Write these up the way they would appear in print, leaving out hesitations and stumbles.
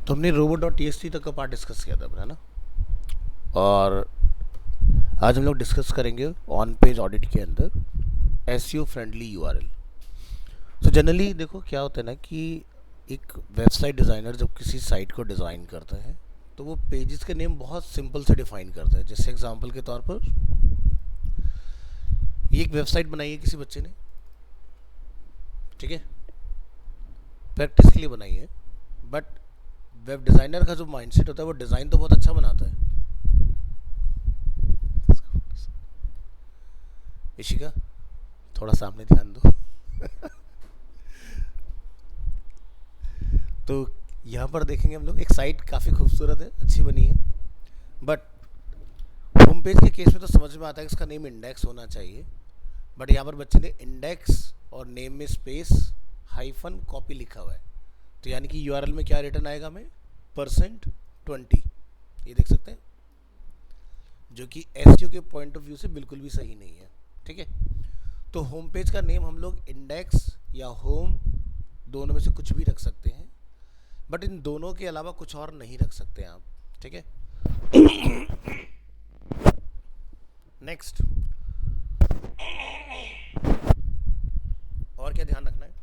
तो हमने robo.txt तक का पार्ट डिस्कस किया था अपना ना। और आज हम लोग डिस्कस करेंगे ऑन पेज ऑडिट के अंदर एसईओ फ्रेंडली यूआरएल। तो जनरली देखो क्या होता है ना कि एक वेबसाइट डिज़ाइनर जब किसी साइट को डिज़ाइन करता है तो वो पेजेस के नेम बहुत सिंपल से डिफाइन करता है। जैसे एग्जांपल के तौर पर ये एक वेबसाइट बनाई है किसी बच्चे ने, ठीक है, प्रैक्टिस के लिए बनाई है। बट वेब डिज़ाइनर का जो माइंडसेट होता है वो डिज़ाइन तो बहुत अच्छा बनाता है। इशिका थोड़ा सामने ध्यान दो। तो यहाँ पर देखेंगे हम लोग एक साइट काफ़ी खूबसूरत है, अच्छी बनी है। बट होम पेज के केस में तो समझ में आता है कि इसका नेम इंडेक्स होना चाहिए। बट यहाँ पर बच्चे ने इंडेक्स और नेम में स्पेस हाइफन कॉपी लिखा हुआ है। तो यानी कि यूआरएल में क्या रिटर्न आएगा हमें %20। ये देख सकते हैं, जो कि एसईओ के पॉइंट ऑफ व्यू से बिल्कुल भी सही नहीं है। ठीक है, तो होम पेज का नेम हम लोग इंडेक्स या होम दोनों में से कुछ भी रख सकते हैं। बट इन दोनों के अलावा कुछ और नहीं रख सकते आप। ठीक है, नेक्स्ट और क्या ध्यान रखना है,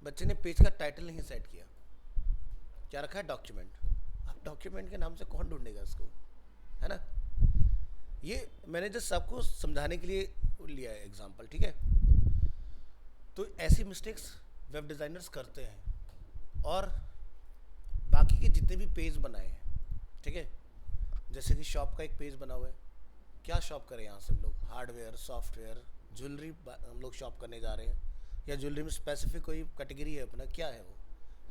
बच्चे ने पेज का टाइटल नहीं सेट किया। क्या रखा है? डॉक्यूमेंट। अब डॉक्यूमेंट के नाम से कौन ढूंढेगा इसको, है ना। ये मैंने जस्ट आपको समझाने के लिए लिया है एग्जांपल। ठीक है, तो ऐसी मिस्टेक्स वेब डिज़ाइनर्स करते हैं। और बाकी के जितने भी पेज बनाए हैं, ठीक है, जैसे कि शॉप का एक पेज बना हुआ है। क्या शॉप करें यहाँ से हम लोग? हार्डवेयर, सॉफ्टवेयर, ज्वेलरी हम लोग शॉप करने जा रहे हैं, या ज्वेलरी में स्पेसिफिक कोई कैटेगरी है अपना, क्या है वो?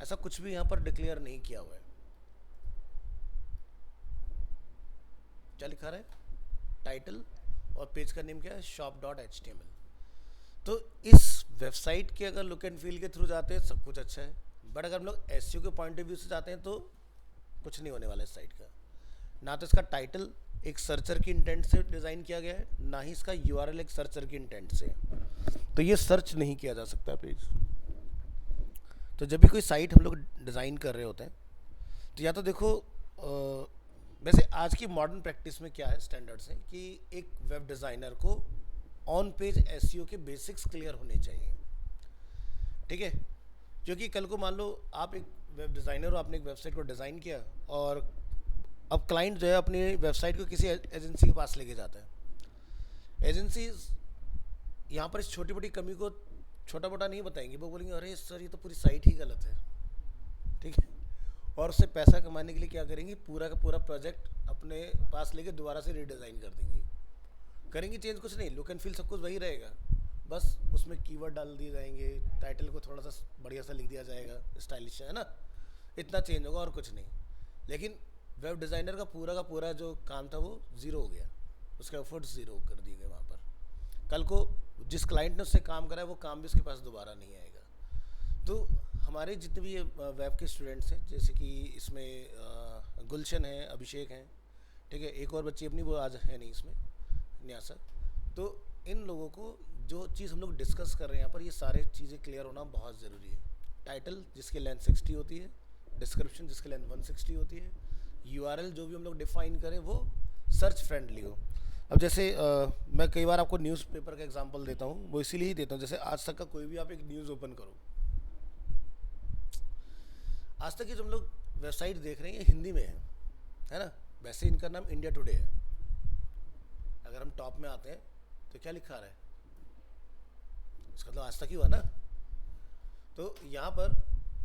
ऐसा कुछ भी यहाँ पर डिक्लेयर नहीं किया हुआ है। क्या लिखा रहा है? टाइटल, और पेज का नेम क्या है? shop.html। तो इस वेबसाइट के अगर लुक एंड फील के थ्रू जाते हैं सब कुछ अच्छा है। बट अगर हम लोग एसईओ के पॉइंट ऑफ व्यू से जाते हैं तो कुछ नहीं होने वाला इस साइट का। ना तो इसका टाइटल एक सर्चर की इंटेंट से डिज़ाइन किया गया है, ना ही इसका यूआरएल एक सर्चर की इंटेंट से। तो ये सर्च नहीं किया जा सकता पेज। तो जब भी कोई साइट हम लोग डिज़ाइन कर रहे होते हैं तो या तो देखो वैसे आज की मॉडर्न प्रैक्टिस में क्या है स्टैंडर्ड्स है कि एक वेब डिज़ाइनर को ऑन पेज एसईओ के बेसिक्स क्लियर होने चाहिए। ठीक है, क्योंकि कल को मान लो आप एक वेब डिज़ाइनर हो, आपने एक वेबसाइट को डिज़ाइन किया और अब क्लाइंट जो है अपनी वेबसाइट को किसी एजेंसी के पास लेके जाता है। एजेंसी यहाँ पर इस छोटी मोटी कमी को छोटा मोटा नहीं बताएंगे, वो बोलेंगे अरे सर ये तो पूरी साइट ही गलत है। ठीक है, और उससे पैसा कमाने के लिए क्या करेंगे, पूरा का पूरा प्रोजेक्ट अपने पास लेके दोबारा से रीडिज़ाइन कर देंगे। करेंगे चेंज कुछ नहीं, लुक एंड फील सब कुछ वही रहेगा, बस उसमें कीवर्ड डाल दिए जाएंगे, टाइटल को थोड़ा सा बढ़िया सा लिख दिया जाएगा, स्टाइलिश है ना, इतना चेंज होगा और कुछ नहीं। लेकिन वेब डिज़ाइनर का पूरा जो काम था वो ज़ीरो हो गया, उसके एफर्ट्स ज़ीरो कर दिए गए वहाँ पर। कल को जिस क्लाइंट ने उससे काम करा है वो काम भी उसके पास दोबारा नहीं आएगा। तो हमारे जितने भी वेब के स्टूडेंट्स हैं, जैसे कि इसमें गुलशन है, अभिषेक हैं, ठीक है, एक और बच्ची अपनी वो आज है नहीं इसमें, न्यासा। तो इन लोगों को जो चीज़ हम लोग डिस्कस कर रहे हैं यहाँ पर, ये सारे चीज़ें क्लियर होना बहुत ज़रूरी है। टाइटल जिसकी लेंथ 60 होती है, डिस्क्रिप्शन जिसकी लेंथ 160 होती है, यूआरएल जो भी हम लोग डिफाइन करें वो सर्च फ्रेंडली हो। अब जैसे मैं कई बार आपको न्यूज़पेपर का एग्जांपल देता हूँ, वो इसीलिए ही देता हूँ। जैसे आज तक का कोई भी आप एक न्यूज़ ओपन करो, आज तक की जो हम लोग वेबसाइट देख रहे हैं ये हिंदी में है ना। वैसे इनका नाम इंडिया टुडे है। अगर हम टॉप में आते हैं तो क्या लिखा रहा है, इसका मतलब आज तक ही हुआ ना। तो यहाँ पर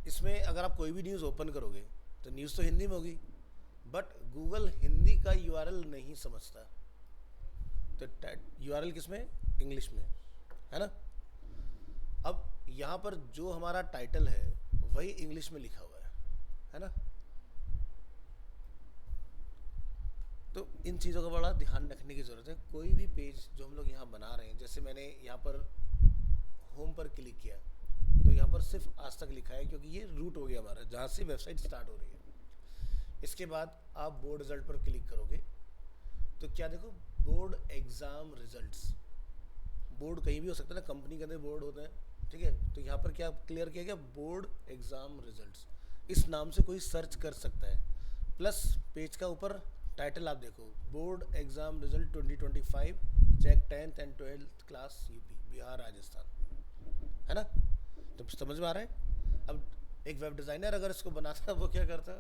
इसमें अगर आप कोई भी न्यूज़ ओपन करोगे तो न्यूज़ तो हिंदी में होगी, बट गूगल हिंदी का यूआरएल नहीं समझता। तो यूआरएल किस में? इंग्लिश में, है ना। अब यहाँ पर जो हमारा टाइटल है वही इंग्लिश में लिखा हुआ है ना। तो इन चीज़ों का बड़ा ध्यान रखने की ज़रूरत है। कोई भी पेज जो हम लोग यहाँ बना रहे हैं, जैसे मैंने यहाँ पर होम पर क्लिक किया तो यहाँ पर सिर्फ आज तक लिखा है, क्योंकि ये रूट हो गया हमारा जहाँ से वेबसाइट स्टार्ट हो रही है। इसके बाद आप बोर्ड रिजल्ट पर क्लिक करोगे तो क्या देखो, बोर्ड एग्ज़ाम रिजल्ट्स। बोर्ड कहीं भी हो सकता है ना, कंपनी के अंदर बोर्ड होते हैं, ठीक है। तो यहाँ पर क्या क्लियर किया गया? Board exam results. इस नाम से कोई सर्च कर सकता है। प्लस पेज का ऊपर टाइटल आप देखो, board exam result 2025 check 10th and 12th class UP Bihar Rajasthan, है ना। तो समझ में आ रहा है। अब एक वेब डिज़ाइनर अगर इसको बनाता वो क्या करता,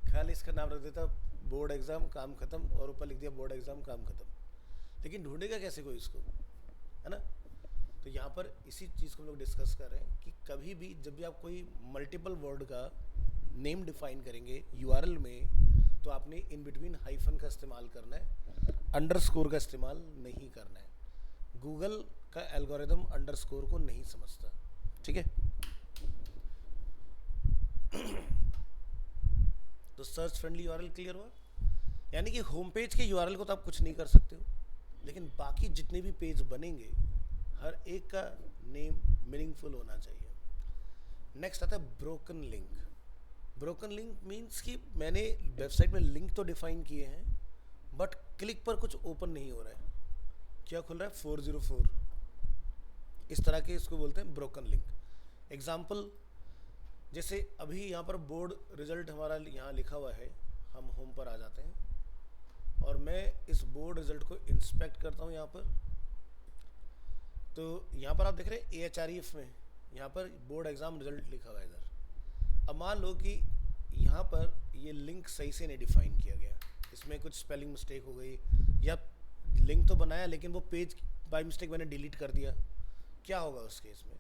खाली इसका नाम रख देता बोर्ड एग्ज़ाम काम ख़त्म, और ऊपर लिख दिया बोर्ड एग्ज़ाम काम ख़त्म। लेकिन ढूंढेगा कैसे कोई इसको, है ना। तो यहाँ पर इसी चीज़ को हम लोग डिस्कस कर रहे हैं कि कभी भी जब भी आप कोई मल्टीपल वर्ड का नेम डिफाइन करेंगे यूआरएल में, तो आपने इन बिटवीन हाइफन का इस्तेमाल करना है, अंडरस्कोर का इस्तेमाल नहीं करना है। गूगल का एल्गोरिदम अंडरस्कोर को नहीं समझता, ठीक है। तो सर्च फ्रेंडली यूआरएल क्लियर हुआ, यानी कि होम पेज के यूआरएल को तो आप कुछ नहीं कर सकते हो, लेकिन बाकी जितने भी पेज बनेंगे हर एक का नेम मीनिंगफुल होना चाहिए। नेक्स्ट आता है broken link. Broken link means कि मैंने वेबसाइट में लिंक तो डिफाइन किए हैं, बट क्लिक पर कुछ ओपन नहीं हो रहा है। क्या खुल रहा है, 404, इस तरह के इसको बोलते हैं ब्रोकन लिंक। एग्जाम्पल, जैसे अभी यहाँ पर बोर्ड रिजल्ट हमारा यहाँ लिखा हुआ है, हम होम पर आ जाते हैं और मैं इस बोर्ड रिजल्ट को इंस्पेक्ट करता हूँ यहाँ पर। तो यहाँ पर आप देख रहे हैं AHREF में यहाँ पर बोर्ड एग्ज़ाम रिजल्ट लिखा हुआ है इधर। अब मान लो कि यहाँ पर ये लिंक सही से नहीं डिफाइन किया गया, इसमें कुछ स्पेलिंग मिस्टेक हो गई, या लिंक तो बनाया लेकिन वो पेज बाय मिस्टेक मैंने डिलीट कर दिया, क्या होगा उस केस में।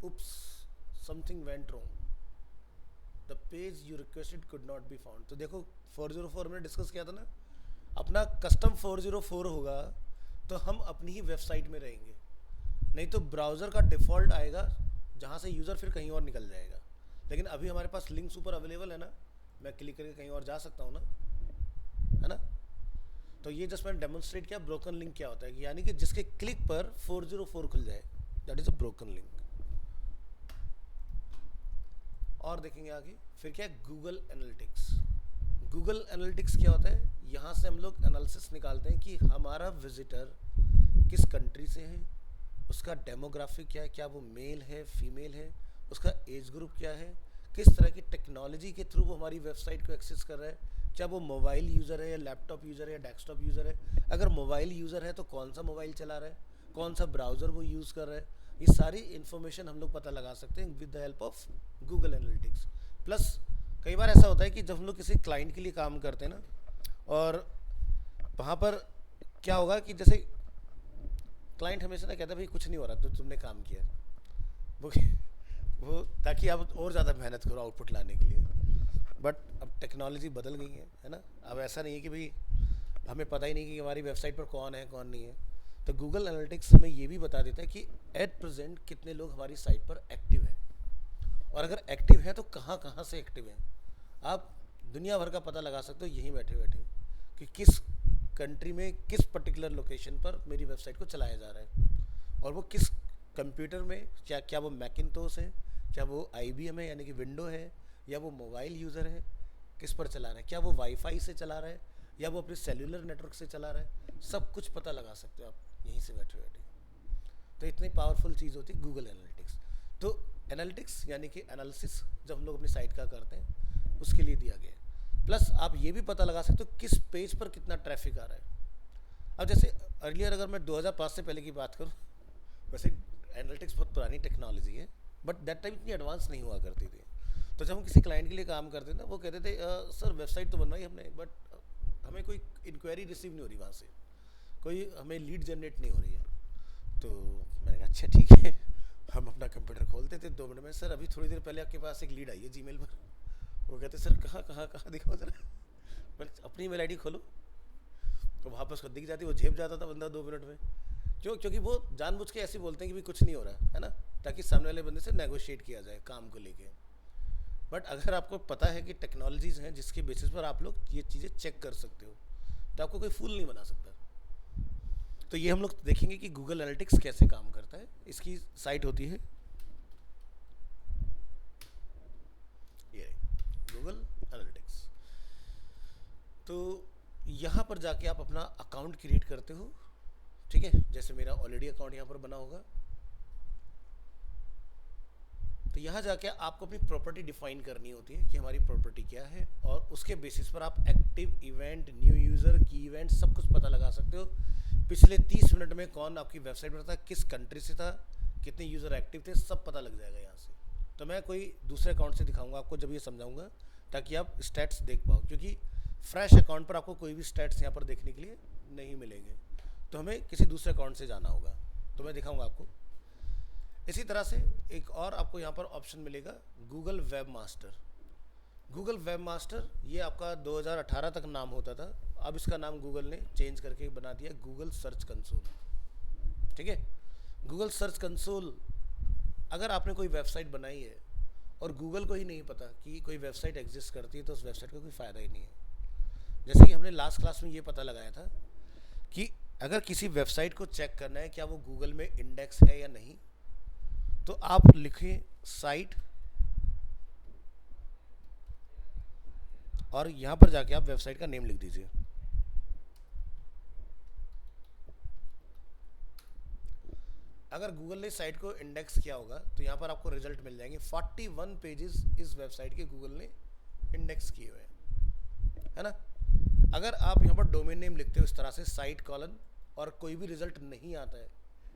Oops, something went wrong. The page you requested could not be found. तो देखो 404 में डिस्कस किया था ना, अपना कस्टम 404 होगा तो हम अपनी ही वेबसाइट में रहेंगे, नहीं तो ब्राउज़र का डिफ़ॉल्ट आएगा जहाँ से यूज़र फिर कहीं और निकल जाएगा। लेकिन अभी हमारे पास लिंक्स ऊपर अवेलेबल है ना, मैं क्लिक करके कहीं और जा सकता हूँ ना, है ना। तो ये जस्ट मैंने डेमोन्स्ट्रेट किया ब्रोकन लिंक क्या होता है, यानी कि जिसके क्लिक पर 404 खुल जाए, that is a broken link. और देखेंगे आगे फिर क्या है, गूगल एनालिटिक्स। गूगल एनालिटिक्स क्या होता है, यहाँ से हम लोग एनालिसिस निकालते हैं कि हमारा विजिटर किस कंट्री से है, उसका डेमोग्राफिक क्या है, क्या वो मेल है फीमेल है, उसका एज ग्रुप क्या है, किस तरह की टेक्नोलॉजी के थ्रू वो हमारी वेबसाइट को एक्सेस कर रहा है, क्या वो मोबाइल यूज़र है या लैपटॉप यूज़र है या डेस्कटॉप यूज़र है, अगर मोबाइल यूज़र है तो कौन सा मोबाइल चला रहा है, कौन सा ब्राउज़र वो यूज़ कर रहा है। ये सारी इन्फॉर्मेशन हम लोग पता लगा सकते हैं with the help of Google analytics. Plus कई बार ऐसा होता है कि जब हम लोग किसी क्लाइंट के लिए काम करते हैं ना, और वहाँ पर क्या होगा कि जैसे क्लाइंट हमेशा ना कहता है भाई कुछ नहीं हो रहा, तो तुमने काम किया वो ताकि आप और ज़्यादा मेहनत करो आउटपुट लाने के लिए। बट अब टेक्नोलॉजी बदल गई है ना। अब ऐसा नहीं है कि भाई हमें पता ही नहीं कि हमारी वेबसाइट पर कौन है कौन नहीं है। तो गूगल एनालिटिक्स हमें ये भी बता देता है कि एट प्रेजेंट कितने लोग हमारी साइट पर एक्टिव हैं, और अगर एक्टिव है तो कहाँ कहाँ से एक्टिव हैं। आप दुनिया भर का पता लगा सकते हो यहीं बैठे बैठे कि किस कंट्री में किस पर्टिकुलर लोकेशन पर मेरी वेबसाइट को चलाया जा रहा है, और वो किस कंप्यूटर में, क्या वो मैकिनटोश है, क्या वो IBM है यानी कि विंडो है, या वो मोबाइल यूज़र है, किस पर चला रहा है, क्या वो वाईफाई से चला रहा है या वो अपने सेल्यूलर नेटवर्क से चला रहा है, सब कुछ पता लगा सकते हो आप यहीं से बैठे बैठे। तो इतनी पावरफुल चीज़ होती है गूगल एनालिटिक्स। तो एनालिटिक्स यानी कि एनालिसिस जब हम लोग अपनी साइट का करते हैं उसके लिए दिया गया है। प्लस आप ये भी पता लगा सकते हो किस पेज पर कितना ट्रैफिक आ रहा है। अब जैसे अर्लियर अगर मैं 2005 से पहले की बात करूँ, वैसे एनालिटिक्स बहुत पुरानी टेक्नोलॉजी है, बट दैट टाइम इतनी एडवांस नहीं हुआ करती थी। तो जब हम किसी क्लाइंट के लिए काम करते थे ना, वो कहते थे सर वेबसाइट तो बनवाई हमने, बट हमें कोई इंक्वायरी रिसीव नहीं हो रही, वहाँ से कोई हमें लीड जनरेट नहीं हो रही है। तो मैंने कहा अच्छा ठीक है, हम अपना कंप्यूटर खोलते थे 2 मिनट में, सर अभी थोड़ी देर पहले आपके पास एक लीड आई है जीमेल पर। वो कहते सर कहाँ कहाँ कहाँ दिखाओ जरा, अपनी ईमेल आईडी खोलो, तो वहाँ पर उसको दिख जाती, वो झेप जाता था बंदा 2 मिनट में। क्योंकि वो जानबूझ के ऐसे बोलते हैं कि भी कुछ नहीं हो रहा है ना, ताकि सामने वाले बंदे से नेगोशिएट किया जाए काम को लेके। बट अगर आपको पता है कि टेक्नोलॉजीज़ हैं जिसके बेसिस पर आप लोग ये चीज़ें चेक कर सकते हो, तो आपको कोई फूल नहीं बना सकता। तो ये हम लोग देखेंगे कि गूगल एनालिटिक्स कैसे काम करता है। इसकी साइट होती है ये गूगल एनालिटिक्स। तो यहाँ पर जाके आप अपना अकाउंट क्रिएट करते हो, ठीक है। जैसे मेरा ऑलरेडी अकाउंट यहाँ पर बना होगा, तो यहाँ जाके आपको अपनी प्रॉपर्टी डिफाइन करनी होती है कि हमारी प्रॉपर्टी क्या है, और उसके बेसिस पर आप एक्टिव इवेंट, न्यू यूज़र, की इवेंट सब कुछ पता लगा सकते हो। पिछले 30 मिनट में कौन आपकी वेबसाइट पर था, किस कंट्री से था, कितने यूज़र एक्टिव थे, सब पता लग जाएगा यहाँ से। तो मैं कोई दूसरे अकाउंट से दिखाऊंगा आपको जब ये समझाऊंगा, ताकि आप स्टैट्स देख पाओ, क्योंकि फ्रेश अकाउंट पर आपको कोई भी स्टैट्स यहाँ पर देखने के लिए नहीं मिलेंगे। तो हमें किसी दूसरे अकाउंट से जाना होगा, तो मैं दिखाऊंगा आपको। इसी तरह से एक और आपको यहाँ पर ऑप्शन मिलेगा, Google web master. Google web master ये आपका 2018 तक नाम होता था, अब इसका नाम गूगल ने चेंज करके बना दिया गूगल सर्च कंसोल। ठीक है, गूगल सर्च कंसोल, अगर आपने कोई वेबसाइट बनाई है और गूगल को ही नहीं पता कि कोई वेबसाइट एग्जिस्ट करती है, तो उस वेबसाइट का कोई फ़ायदा ही नहीं है। जैसे कि हमने लास्ट क्लास में ये पता लगाया था कि अगर किसी वेबसाइट को चेक करना है क्या वो गूगल में इंडेक्स है या नहीं, तो आप लिखें साइट, और यहाँ पर जाके आप वेबसाइट का नेम लिख दीजिए। अगर गूगल ने साइट को इंडेक्स किया होगा तो यहाँ पर आपको रिजल्ट मिल जाएंगे। 41 पेजेस इस वेबसाइट के गूगल ने इंडेक्स किए हुए हैं, है ना। अगर आप यहाँ पर डोमेन नेम लिखते हो इस तरह से साइट कॉलन, और कोई भी रिजल्ट नहीं आता है,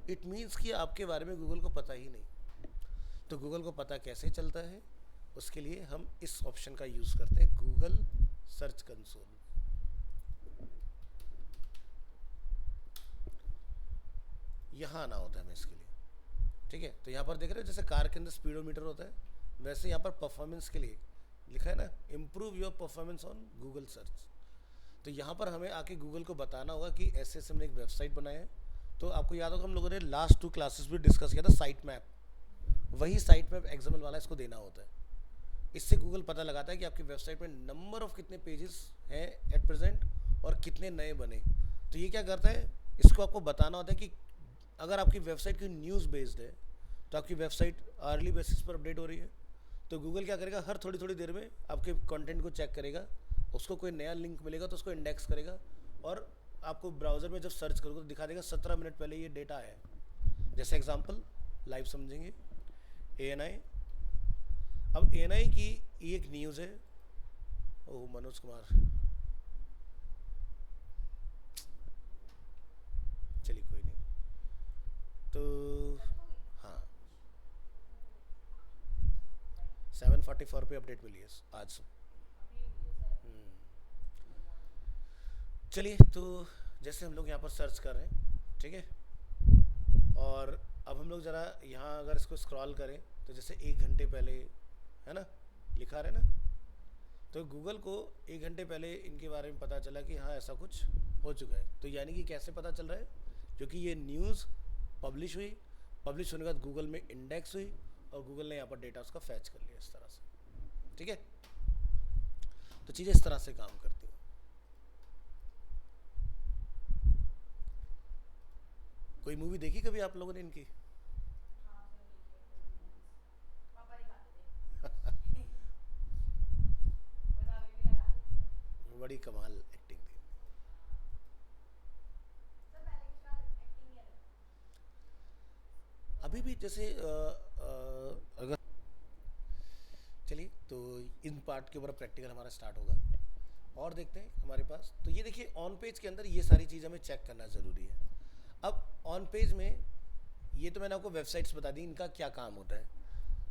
इट मीन्स कि आपके बारे में गूगल को पता ही नहीं। तो गूगल को पता कैसे चलता है, उसके लिए हम इस ऑप्शन का यूज़ करते हैं, गूगल सर्च कंसोल। यहाँ आना होता है हमें इसके लिए। ठीक है, तो यहाँ पर देख रहे हो जैसे कार के अंदर स्पीडोमीटर होता है, वैसे यहाँ पर परफॉर्मेंस के लिए लिखा है ना, improve your performance on Google search. तो यहाँ पर हमें आके गूगल को बताना होगा कि ऐसे ऐसे हमने एक वेबसाइट बनाया है। तो आपको याद होगा हम लोगों ने लास्ट 2 क्लासेस भी डिस्कस किया था साइट मैप, वही साइट मैप एक्सएमएल वाला इसको देना होता है। इससे गूगल पता लगाता है कि आपकी वेबसाइट में नंबर ऑफ कितने पेजेस हैं एट प्रेजेंट और कितने नए बने। तो ये क्या करता है, इसको आपको बताना होता है कि अगर आपकी वेबसाइट की न्यूज़ बेस्ड है तो आपकी वेबसाइट आर्ली बेसिस पर अपडेट हो रही है, तो गूगल क्या करेगा, हर थोड़ी थोड़ी देर में आपके कंटेंट को चेक करेगा, उसको कोई नया लिंक मिलेगा तो उसको इंडेक्स करेगा, और आपको ब्राउज़र में जब सर्च करोगे तो दिखा देगा 17 मिनट पहले ये डेटा है। जैसे एग्जांपल लाइव समझेंगे, ANI। अब ANI की ये एक न्यूज़ है, ओह मनोज कुमार, चलिए कोई नहीं। तो हाँ, 7:44 पे अपडेट मिली है आज। चलिए, तो जैसे हम लोग यहाँ पर सर्च कर रहे हैं, ठीक है, और अब हम लोग ज़रा यहाँ अगर इसको स्क्रॉल करें तो जैसे 1 घंटे पहले, है ना, लिखा रहे ना, तो गूगल को 1 घंटे पहले इनके बारे में पता चला कि हाँ ऐसा कुछ हो चुका है। तो यानी कि कैसे पता चल रहा है, क्योंकि ये न्यूज़ पब्लिश हुई, पब्लिश होने के बाद गूगल में इंडेक्स हुई, और गूगल ने यहाँ पर डेटा उसका फैच कर लिया इस तरह से। ठीक है, तो चीज़ें इस तरह से काम करती हैं। कोई मूवी देखी कभी आप लोगों ने इनकी? बड़ी कमाल एक्टिंग थी। अभी भी जैसे अगर चलिए, तो इन पार्ट के ऊपर प्रैक्टिकल हमारा स्टार्ट होगा, और देखते हैं हमारे पास। तो ये देखिए ऑन पेज के अंदर ये सारी चीज़ हमें चेक करना ज़रूरी है। अब ऑन पेज में ये तो मैंने आपको वेबसाइट्स बता दी, इनका क्या काम होता है।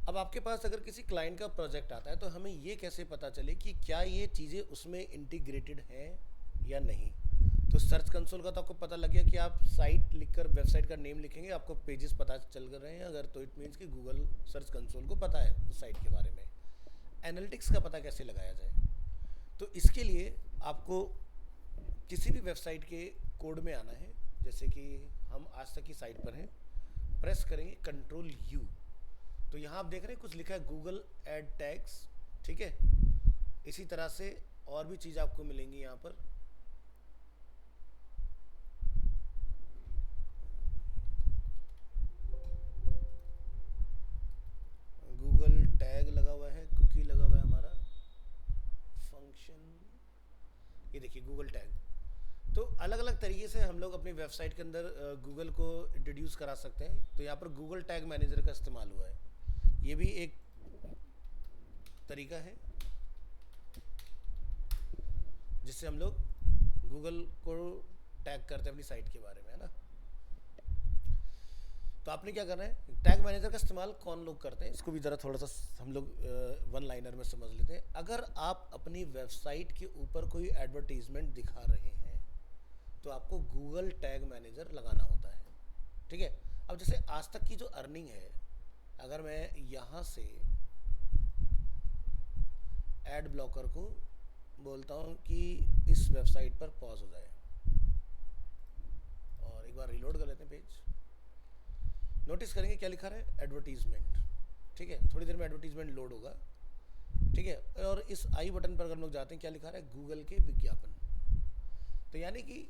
अब आपके पास अगर किसी क्लाइंट का प्रोजेक्ट आता है तो हमें ये कैसे पता चले कि क्या ये चीज़ें उसमें इंटीग्रेटेड हैं या नहीं। तो सर्च कंसोल का तो आपको पता लग गया कि आप साइट लिखकर वेबसाइट का नेम लिखेंगे आपको पेजेस पता चल कर रहे हैं अगर, तो इट मीन्स कि गूगल सर्च कंसोल को पता है उस साइट के बारे में। एनालिटिक्स का पता कैसे लगाया जाए, तो इसके लिए आपको किसी भी वेबसाइट के कोड में आना है। जैसे कि हम आज तक की साइट पर हैं, प्रेस करेंगे Ctrl+U, तो यहाँ आप देख रहे हैं कुछ लिखा है गूगल एड टैग्स। ठीक है, इसी तरह से और भी चीज़ आपको मिलेंगी यहाँ पर। गूगल टैग लगा हुआ है, कुकी लगा हुआ है हमारा फंक्शन, ये देखिए गूगल टैग। तो अलग अलग तरीके से हम लोग अपनी वेबसाइट के अंदर गूगल को इंट्रोड्यूस करा सकते हैं। तो यहाँ पर गूगल टैग मैनेजर का इस्तेमाल हुआ है। ये भी एक तरीका है जिससे हम लोग गूगल को टैग करते हैं अपनी साइट के बारे में, है ना। तो आपने क्या करना है, टैग मैनेजर का इस्तेमाल कौन लोग करते हैं इसको भी ज़रा थोड़ा सा हम लोग वन लाइनर में समझ लेते हैं। अगर आप अपनी वेबसाइट के ऊपर कोई एडवर्टीजमेंट दिखा रहे हैं तो आपको गूगल टैग मैनेजर लगाना होता है, ठीक है। अब जैसे आज तक की जो अर्निंग है, अगर मैं यहाँ से एड ब्लॉकर को बोलता हूँ कि इस वेबसाइट पर पॉज हो जाए और एक बार रिलोड कर लेते हैं पेज, नोटिस करेंगे क्या लिखा रहा है, एडवर्टीजमेंट, ठीक है। थोड़ी देर में एडवर्टीजमेंट लोड होगा, ठीक है। और इस आई बटन पर अगर हम लोग जाते हैं क्या लिखा रहा है, गूगल के विज्ञापन। तो यानी कि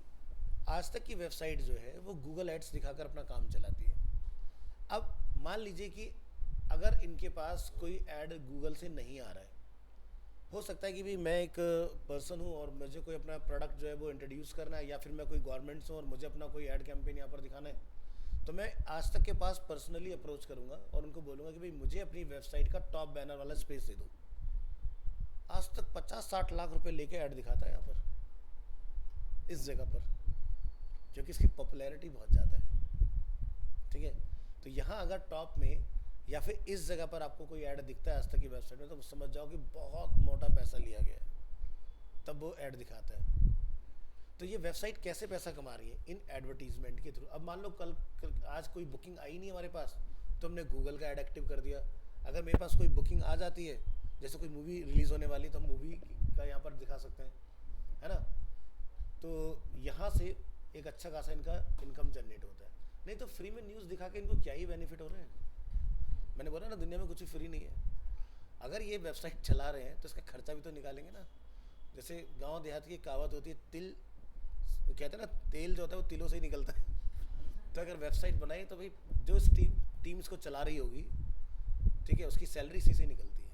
आज तक की वेबसाइट जो है वो गूगल एड्स दिखाकर अपना काम चलाती है। अब मान लीजिए कि अगर इनके पास कोई ऐड गूगल से नहीं आ रहा है, हो सकता है कि भाई मैं एक पर्सन हूँ और मुझे कोई अपना प्रोडक्ट जो है वो इंट्रोड्यूस करना है, या फिर मैं कोई गवर्नमेंट से हूँ और मुझे अपना कोई ऐड कैंपेन यहाँ पर दिखाना है, तो मैं आज तक के पास पर्सनली अप्रोच करूँगा और उनको बोलूँगा कि भाई मुझे अपनी वेबसाइट का टॉप बैनर वाला स्पेस दे दो। आज तक 50-60 लाख रुपए लेके ऐड दिखाता है यहाँ पर इस जगह पर, क्योंकि इसकी पॉपुलैरिटी बहुत ज़्यादा है, ठीक है। तो यहाँ अगर टॉप में या फिर इस जगह पर आपको कोई ऐड दिखता है आज तक की वेबसाइट में, तो समझ जाओ कि बहुत मोटा पैसा लिया गया है, तब वो ऐड दिखाता है। तो ये वेबसाइट कैसे पैसा कमा रही है, इन एडवर्टीजमेंट के थ्रू। अब मान लो कल आज कोई बुकिंग आई नहीं हमारे पास, तो हमने गूगल का ऐड एक्टिव कर दिया। अगर मेरे पास कोई बुकिंग आ जाती है, जैसे कोई मूवी रिलीज़ होने वाली, तो हम मूवी का यहाँ पर दिखा सकते हैं, है ना। तो यहाँ से एक अच्छा खासा इनका इनकम जनरेट होता है। नहीं तो फ्री में न्यूज़ दिखा के इनको क्या ही बेनिफिट हो रहे हैं। मैंने बोला ना, दुनिया में कुछ भी फ्री नहीं है। अगर ये वेबसाइट चला रहे हैं तो इसका खर्चा भी तो निकालेंगे ना। जैसे गांव देहात की कहावत होती है, तिल कहते हैं ना, तेल जो होता है वो तिलों से ही निकलता है। तो अगर वेबसाइट बनाई तो भाई जो टीम इसको चला रही होगी, ठीक है, उसकी सैलरी इसी से निकलती है,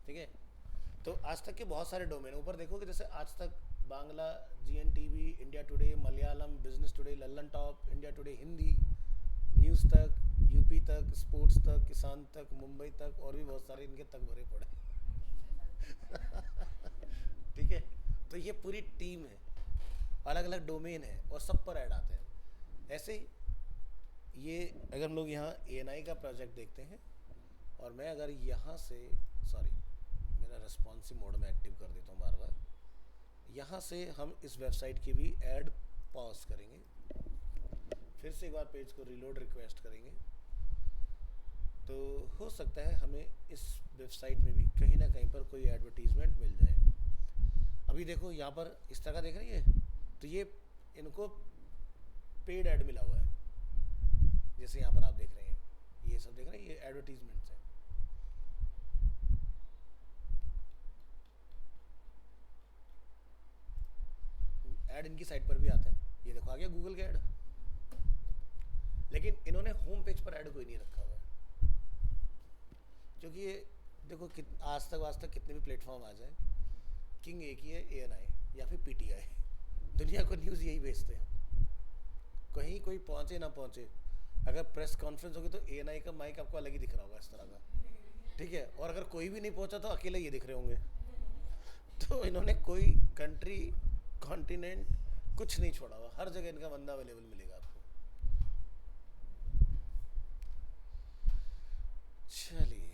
ठीक है। तो आज तक के बहुत सारे डोमेन ऊपर देखोगे, जैसे आज तक, Bangla, GNTV, India today, Malayalam, business today, Lallan top, India today Hindi, news तक, यूपी तक, स्पोर्ट्स तक, किसान तक, मुंबई तक, और भी बहुत सारे इनके तक भरे पड़े। ठीक है। तो ये पूरी टीम है, अलग अलग डोमेन है और सब पर ऐड आते हैं। ऐसे ही ये अगर हम लोग यहाँ ANI का प्रोजेक्ट देखते हैं, और मैं अगर यहाँ से, सॉरी मेरा रेस्पॉन्सिव मोड में एक्टिव कर देता हूँ बार बार, यहाँ से हम इस वेबसाइट की भी ऐड पॉज करेंगे, फिर से एक बार पेज को रिलोड रिक्वेस्ट करेंगे, तो हो सकता है हमें इस वेबसाइट में भी कहीं ना कहीं पर कोई एडवर्टीजमेंट मिल जाए। अभी देखो यहाँ पर इस तरह का देख रही है, तो ये इनको पेड ऐड मिला हुआ है, जैसे यहाँ पर आप देख रहे हैं, ये सब देख रहे हैं, ये एडवर्टीजमेंट्स हैं। ऐड इनकी साइट पर भी आता है, ये देखो आ गया गूगल का ऐड, लेकिन इन्होंने होम पेज पर ऐड कोई नहीं रखा हुआ है, क्योंकि ये देखो आज तक कितने भी प्लेटफॉर्म आ जाए, किंग एक ही है, ANI या फिर PTI। दुनिया को न्यूज़ यही भेजते हैं, कहीं कोई पहुंचे ना पहुंचे। अगर प्रेस कॉन्फ्रेंस होगी तो ANI का माइक आपको अलग ही दिख रहा होगा इस तरह का, ठीक है। और अगर कोई भी नहीं पहुंचा तो अकेले ये दिख रहे होंगे। तो इन्होंने कोई कंट्री, कॉन्टिनेंट कुछ नहीं छोड़ा हुआ, हर जगह इनका बंदा अवेलेबल मिलेगा आपको। चलिए,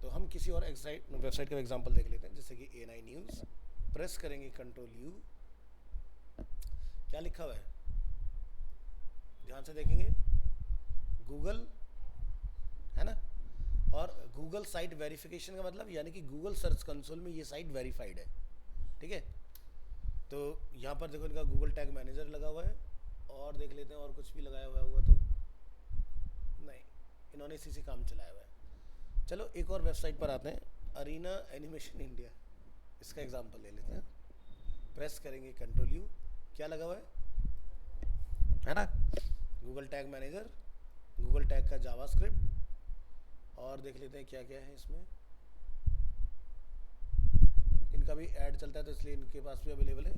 तो हम किसी और वेबसाइट का एग्जांपल देख लेते हैं, जैसे कि ANI न्यूज़। प्रेस करेंगे Ctrl+U, क्या लिखा हुआ है, ध्यान से देखेंगे, गूगल, है ना। और गूगल साइट वेरिफिकेशन का मतलब यानी कि गूगल सर्च कंसोल में ये साइट वेरीफाइड है, ठीक है। तो यहाँ पर देखो इनका गूगल टैग मैनेजर लगा हुआ है, और देख लेते हैं और कुछ भी लगाया हुआ होगा तो नहीं, इन्होंने इसी से काम चलाया हुआ है। चलो एक और वेबसाइट पर आते हैं, अरीना एनिमेशन इंडिया, इसका एग्जांपल ले लेते हैं। प्रेस करेंगे Ctrl+U, क्या लगा हुआ है ना, Google tag manager, Google tag का जावास्क्रिप्ट, और देख लेते हैं क्या क्या है इसमें। इनका भी ऐड चलता है तो इसलिए इनके पास भी अवेलेबल है।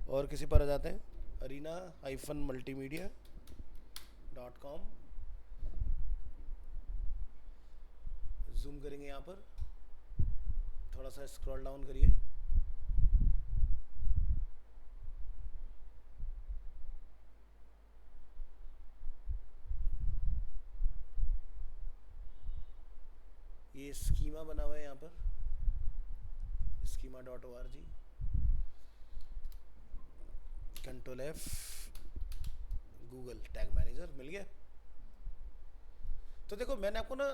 और किसी पर आ जाते हैं, Arena -multimedia, dot com. Zoom करेंगे यहाँ पर, थोड़ा सा स्क्रॉल डाउन करिए। ये स्कीमा बना हुआ है यहाँ पर, schema.org। Control F, Google tag manager मिल गया। तो देखो मैंने आपको ना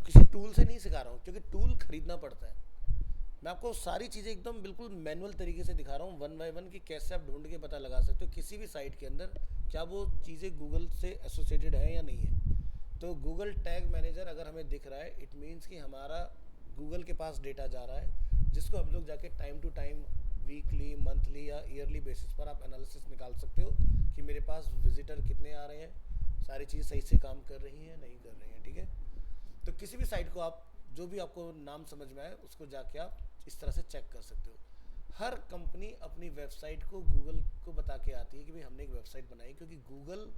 किसी टूल से नहीं सिखा रहा हूँ, क्योंकि टूल खरीदना पड़ता है। मैं आपको सारी चीज़ें एकदम बिल्कुल मैनुअल तरीके से दिखा रहा हूँ, वन बाय वन, कि कैसे आप ढूंढ के पता लगा सकते हो किसी भी साइट के अंदर क्या वो चीज़ें गूगल से एसोसिएटेड है या नहीं है। तो गूगल टैग मैनेजर अगर हमें दिख रहा है, इट मीन्स कि हमारा गूगल के पास डेटा जा रहा है, जिसको हम लोग जाके time to time, weekly, monthly या ईयरली बेसिस पर आप एनालिसिस निकाल सकते हो कि मेरे पास विजिटर कितने आ रहे हैं, सारी चीज़ सही से काम कर रही हैं नहीं कर रही हैं। ठीक है, तो किसी भी साइट को आप, जो भी आपको नाम समझ में आए, उसको जाके आप इस तरह से चेक कर सकते हो। हर कंपनी अपनी वेबसाइट को गूगल को बता के आती है कि भाई हमने एक वेबसाइट बनाई, क्योंकि गूगल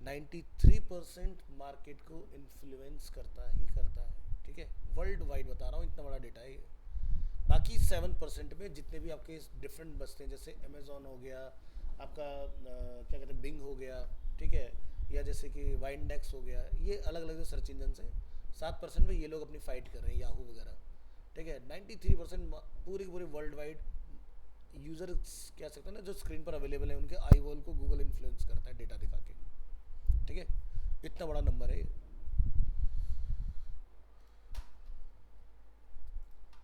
93% मार्केट को इन्फ्लुएंस करता ही करता है। ठीक है, वर्ल्ड वाइड बता रहा हूँ, इतना बड़ा डेटा है ये। बाकी 7% में जितने भी आपके डिफरेंट बसते हैं, जैसे अमेजोन हो गया आपका, क्या कहते हैं, बिंग हो गया, ठीक है, या जैसे कि वाइंडेक्स हो गया, ये अलग अलग जो सर्च इंजन हैं, 7% में ये लोग अपनी फाइट कर रहे हैं, याहू वगैरह। ठीक है, 93% पूरी पूरी वर्ल्ड वाइड यूज़र कह सकते हैं ना, जो स्क्रीन पर अवेलेबल है, उनके आई वॉल को गूगल इन्फ्लुएंस करता है डेटा दिखा के। ठीक है, इतना बड़ा नंबर है ये।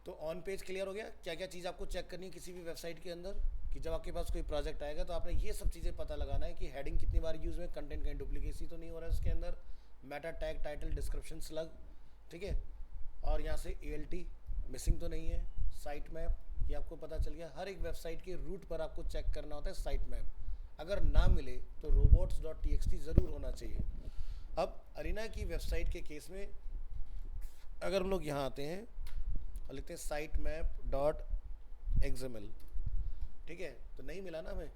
तो ऑन पेज क्लियर हो गया, क्या क्या चीज़ आपको चेक करनी है किसी भी वेबसाइट के अंदर, कि जब आपके पास कोई प्रोजेक्ट आएगा तो आपने ये सब चीज़ें पता लगाना है कि हेडिंग कितनी बार यूज़ में, कंटेंट कहीं डुप्लीकेसी तो नहीं हो रहा है उसके अंदर, Meta tag, title, description, slug. ठीक है, और यहाँ से ALT मिसिंग तो नहीं है, साइट मैप ये आपको पता चल गया। हर एक वेबसाइट के रूट पर आपको चेक करना होता है साइट मैप, अगर ना मिले तो robots.txt ज़रूर होना चाहिए। अब अरीना की वेबसाइट के केस में अगर हम लोग यहाँ आते हैं और लिखते हैं साइट मैप डॉट XML, ठीक है, तो नहीं मिला ना हमें,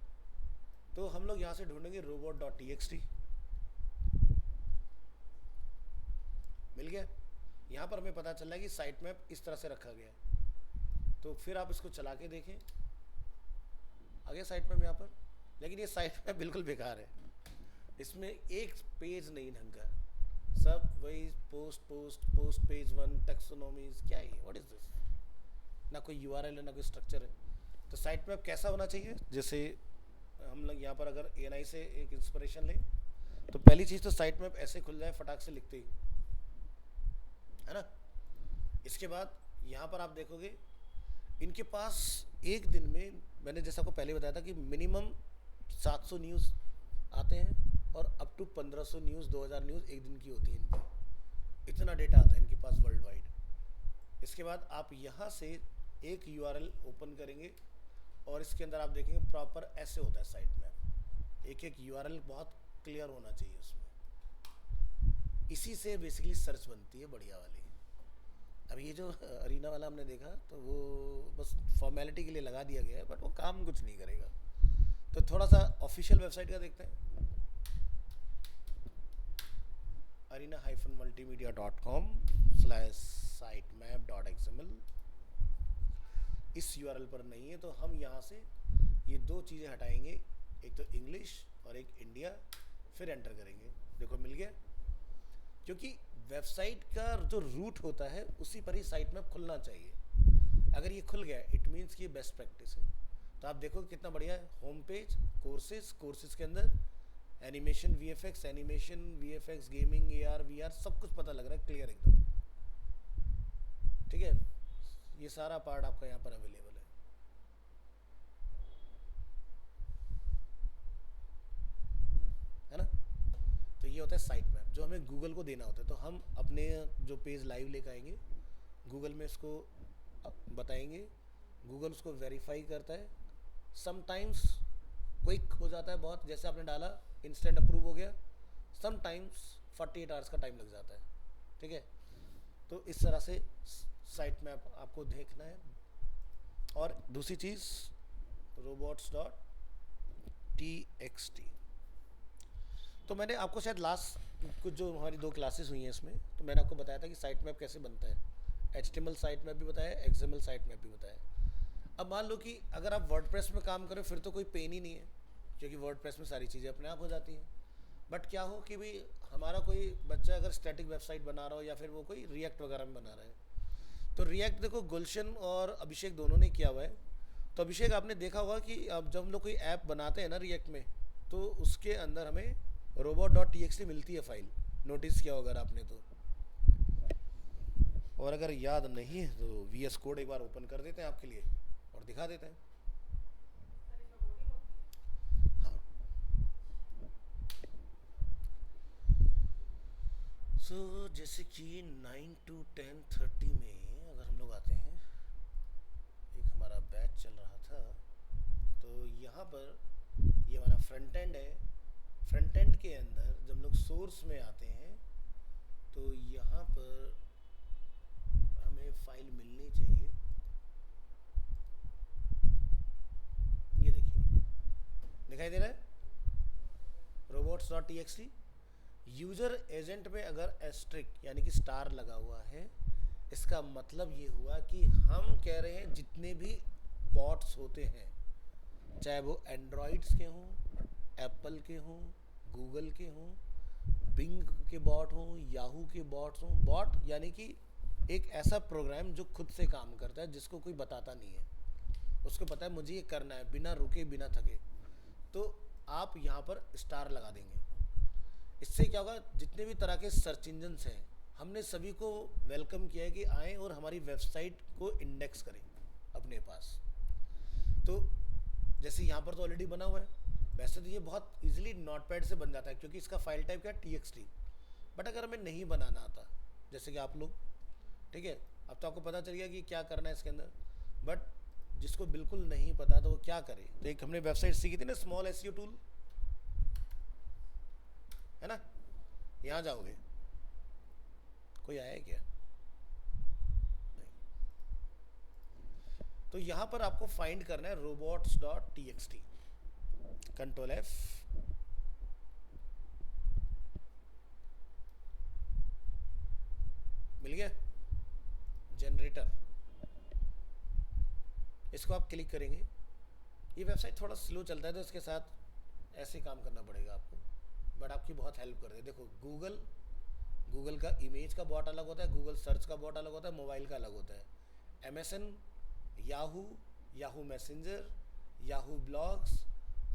तो हम लोग यहाँ से ढूंढेंगे robot.txt, मिल गया। यहाँ पर हमें पता चल रहा है कि साइट मैप इस तरह से रखा गया है। तो फिर आप इसको चला के देखें, आ गया साइट मैप यहाँ पर, लेकिन ये साइट मैप बिल्कुल बेकार है, इसमें एक पेज नहीं ढंग का, सब वही पोस्ट पोस्ट पोस्ट, पेज 1, टैक्सोनॉमीज, क्या है, व्हाट इज दिस, ना कोई URL है ना कोई स्ट्रक्चर है। तो साइट मैप कैसा होना चाहिए, जैसे हम लोग यहाँ पर अगर ANI से एक इंस्पिरेशन लें, तो पहली चीज़ तो साइट मैप ऐसे खुल जाए फटाक से लिखते ही, है ना। इसके बाद यहाँ पर आप देखोगे इनके पास एक दिन में, मैंने जैसा आपको पहले बताया था कि मिनिमम 700 न्यूज़ आते हैं और अप टू 1500 न्यूज़, 2000 न्यूज़ एक दिन की होती है इनकी, इतना डेटा आता है इनके पास वर्ल्ड वाइड। इसके बाद आप यहाँ से एक URL ओपन करेंगे और इसके अंदर आप देखेंगे प्रॉपर ऐसे होता है साइट मैप, एक एक URL बहुत क्लियर होना चाहिए उसमें, इसी से बेसिकली सर्च बनती है बढ़िया वाली। अब ये जो अरीना वाला हमने देखा तो वो बस फॉर्मेलिटी के लिए लगा दिया गया है, बट वो काम कुछ नहीं करेगा। तो थोड़ा सा ऑफिशियल वेबसाइट का देखते हैं, arena-multimedia.com/sitemap.xml। इस URL पर नहीं है, तो हम यहाँ से ये दो चीज़ें हटाएंगे, एक तो इंग्लिश और एक इंडिया, फिर एंटर करेंगे, देखो मिल गया। क्योंकि वेबसाइट का जो रूट होता है उसी पर ही साइट मैप खुलना चाहिए, अगर ये खुल गया इट मीन्स कि ये बेस्ट प्रैक्टिस है। तो आप देखो कितना बढ़िया है, होम पेज, कोर्सेज, कोर्सेज के अंदर animation, VFX, gaming, AR VR सब कुछ पता लग रहा है, क्लियर एकदम। ठीक है, ये सारा पार्ट आपका यहाँ पर अवेलेबल है ना। तो ये होता है साइट मैप जो हमें गूगल को देना होता है। तो हम अपने जो पेज लाइव लेकर आएंगे, गूगल में इसको बताएंगे, गूगल उसको वेरीफाई करता है, समटाइम्स क्विक हो जाता है बहुत, जैसे आपने डाला इंस्टेंट अप्रूव हो गया, समटाइम्स 48 आवर्स का टाइम लग जाता है। ठीक है, तो इस तरह से साइट मैप आपको देखना है। और दूसरी चीज़ robots.txt, तो मैंने आपको शायद लास्ट कुछ जो हमारी 2 क्लासेस हुई हैं इसमें, तो मैंने आपको बताया था कि साइट मैप कैसे बनता है। HTML साइट मैप भी बताया, XML साइट मैप भी बताया। अब मान लो कि अगर आप वर्डप्रेस में काम करें फिर तो कोई पेन ही नहीं है, क्योंकि वर्डप्रेस में सारी चीज़ें अपने आप हो जाती हैं। बट क्या हो कि भाई हमारा कोई बच्चा अगर स्टैटिक वेबसाइट बना रहा हो या फिर वो कोई रिएक्ट वगैरह में बना रहा है, तो रिएक्ट देखो गुलशन और अभिषेक दोनों ने किया हुआ है। तो अभिषेक आपने देखा होगा कि अब जब हम लोग कोई ऐप बनाते हैं ना रिएक्ट में, तो उसके अंदर हमें robot.txt मिलती है फाइल। नोटिस किया होगा अगर आपने तो। और अगर याद नहीं है तो VS कोड एक बार ओपन कर देते हैं आपके लिए और दिखा देते हैं। हाँ, जैसे कि 9 to 10:30 में अगर हम लोग आते हैं, एक हमारा बैच चल रहा था, तो यहाँ पर ये हमारा फ्रंट एंड है। फ्रंट एंड के अंदर जब हम लोग सोर्स में आते हैं तो यहाँ पर हमें फाइल मिलनी चाहिए। ये देखिए दिखाई दे रहा है, robots.txt। यूजर एजेंट में अगर एस्ट्रिक यानी कि स्टार लगा हुआ है, इसका मतलब ये हुआ कि हम कह रहे हैं जितने भी बॉट्स होते हैं, चाहे वो एंड्रॉइड्स के हों, एप्पल के हों, गूगल के हों, बिंग के बॉट हों, याहू के बॉट्स हों। बॉट यानी कि एक ऐसा प्रोग्राम जो खुद से काम करता है, जिसको कोई बताता नहीं है, उसको पता है मुझे ये करना है बिना रुके बिना थके। तो आप यहाँ पर स्टार लगा देंगे। इससे क्या होगा, जितने भी तरह के सर्च इंजन्स हैं, हमने सभी को वेलकम किया है कि आएँ और हमारी वेबसाइट को इंडेक्स करें अपने पास। तो जैसे यहाँ पर तो ऑलरेडी बना हुआ है, वैसे तो ये बहुत इजीली नोटपैड से बन जाता है क्योंकि इसका फाइल टाइप क्या है, TXT। बट अगर हमें नहीं बनाना आता, जैसे कि आप लोग, ठीक है, अब तो आपको पता चल गया कि क्या करना है इसके अंदर। बट जिसको बिल्कुल नहीं पता तो वो क्या करे, तो एक हमने वेबसाइट सीखी थी ना, स्मॉल SEO टूल, है ना। यहाँ जाओगे, कोई आया है क्या? नहीं। तो यहाँ पर आपको फाइंड करना है robots.txt। Ctrl F, मिल गया जनरेटर। इसको आप क्लिक करेंगे। ये वेबसाइट थोड़ा स्लो चलता है तो इसके साथ ऐसे काम करना पड़ेगा आपको, बट आपकी बहुत हेल्प कर दे। देखो गूगल का इमेज का बॉट अलग होता है, गूगल सर्च का बॉट अलग होता है, मोबाइल का अलग होता है। MSN, Yahoo Messenger, Yahoo blogs,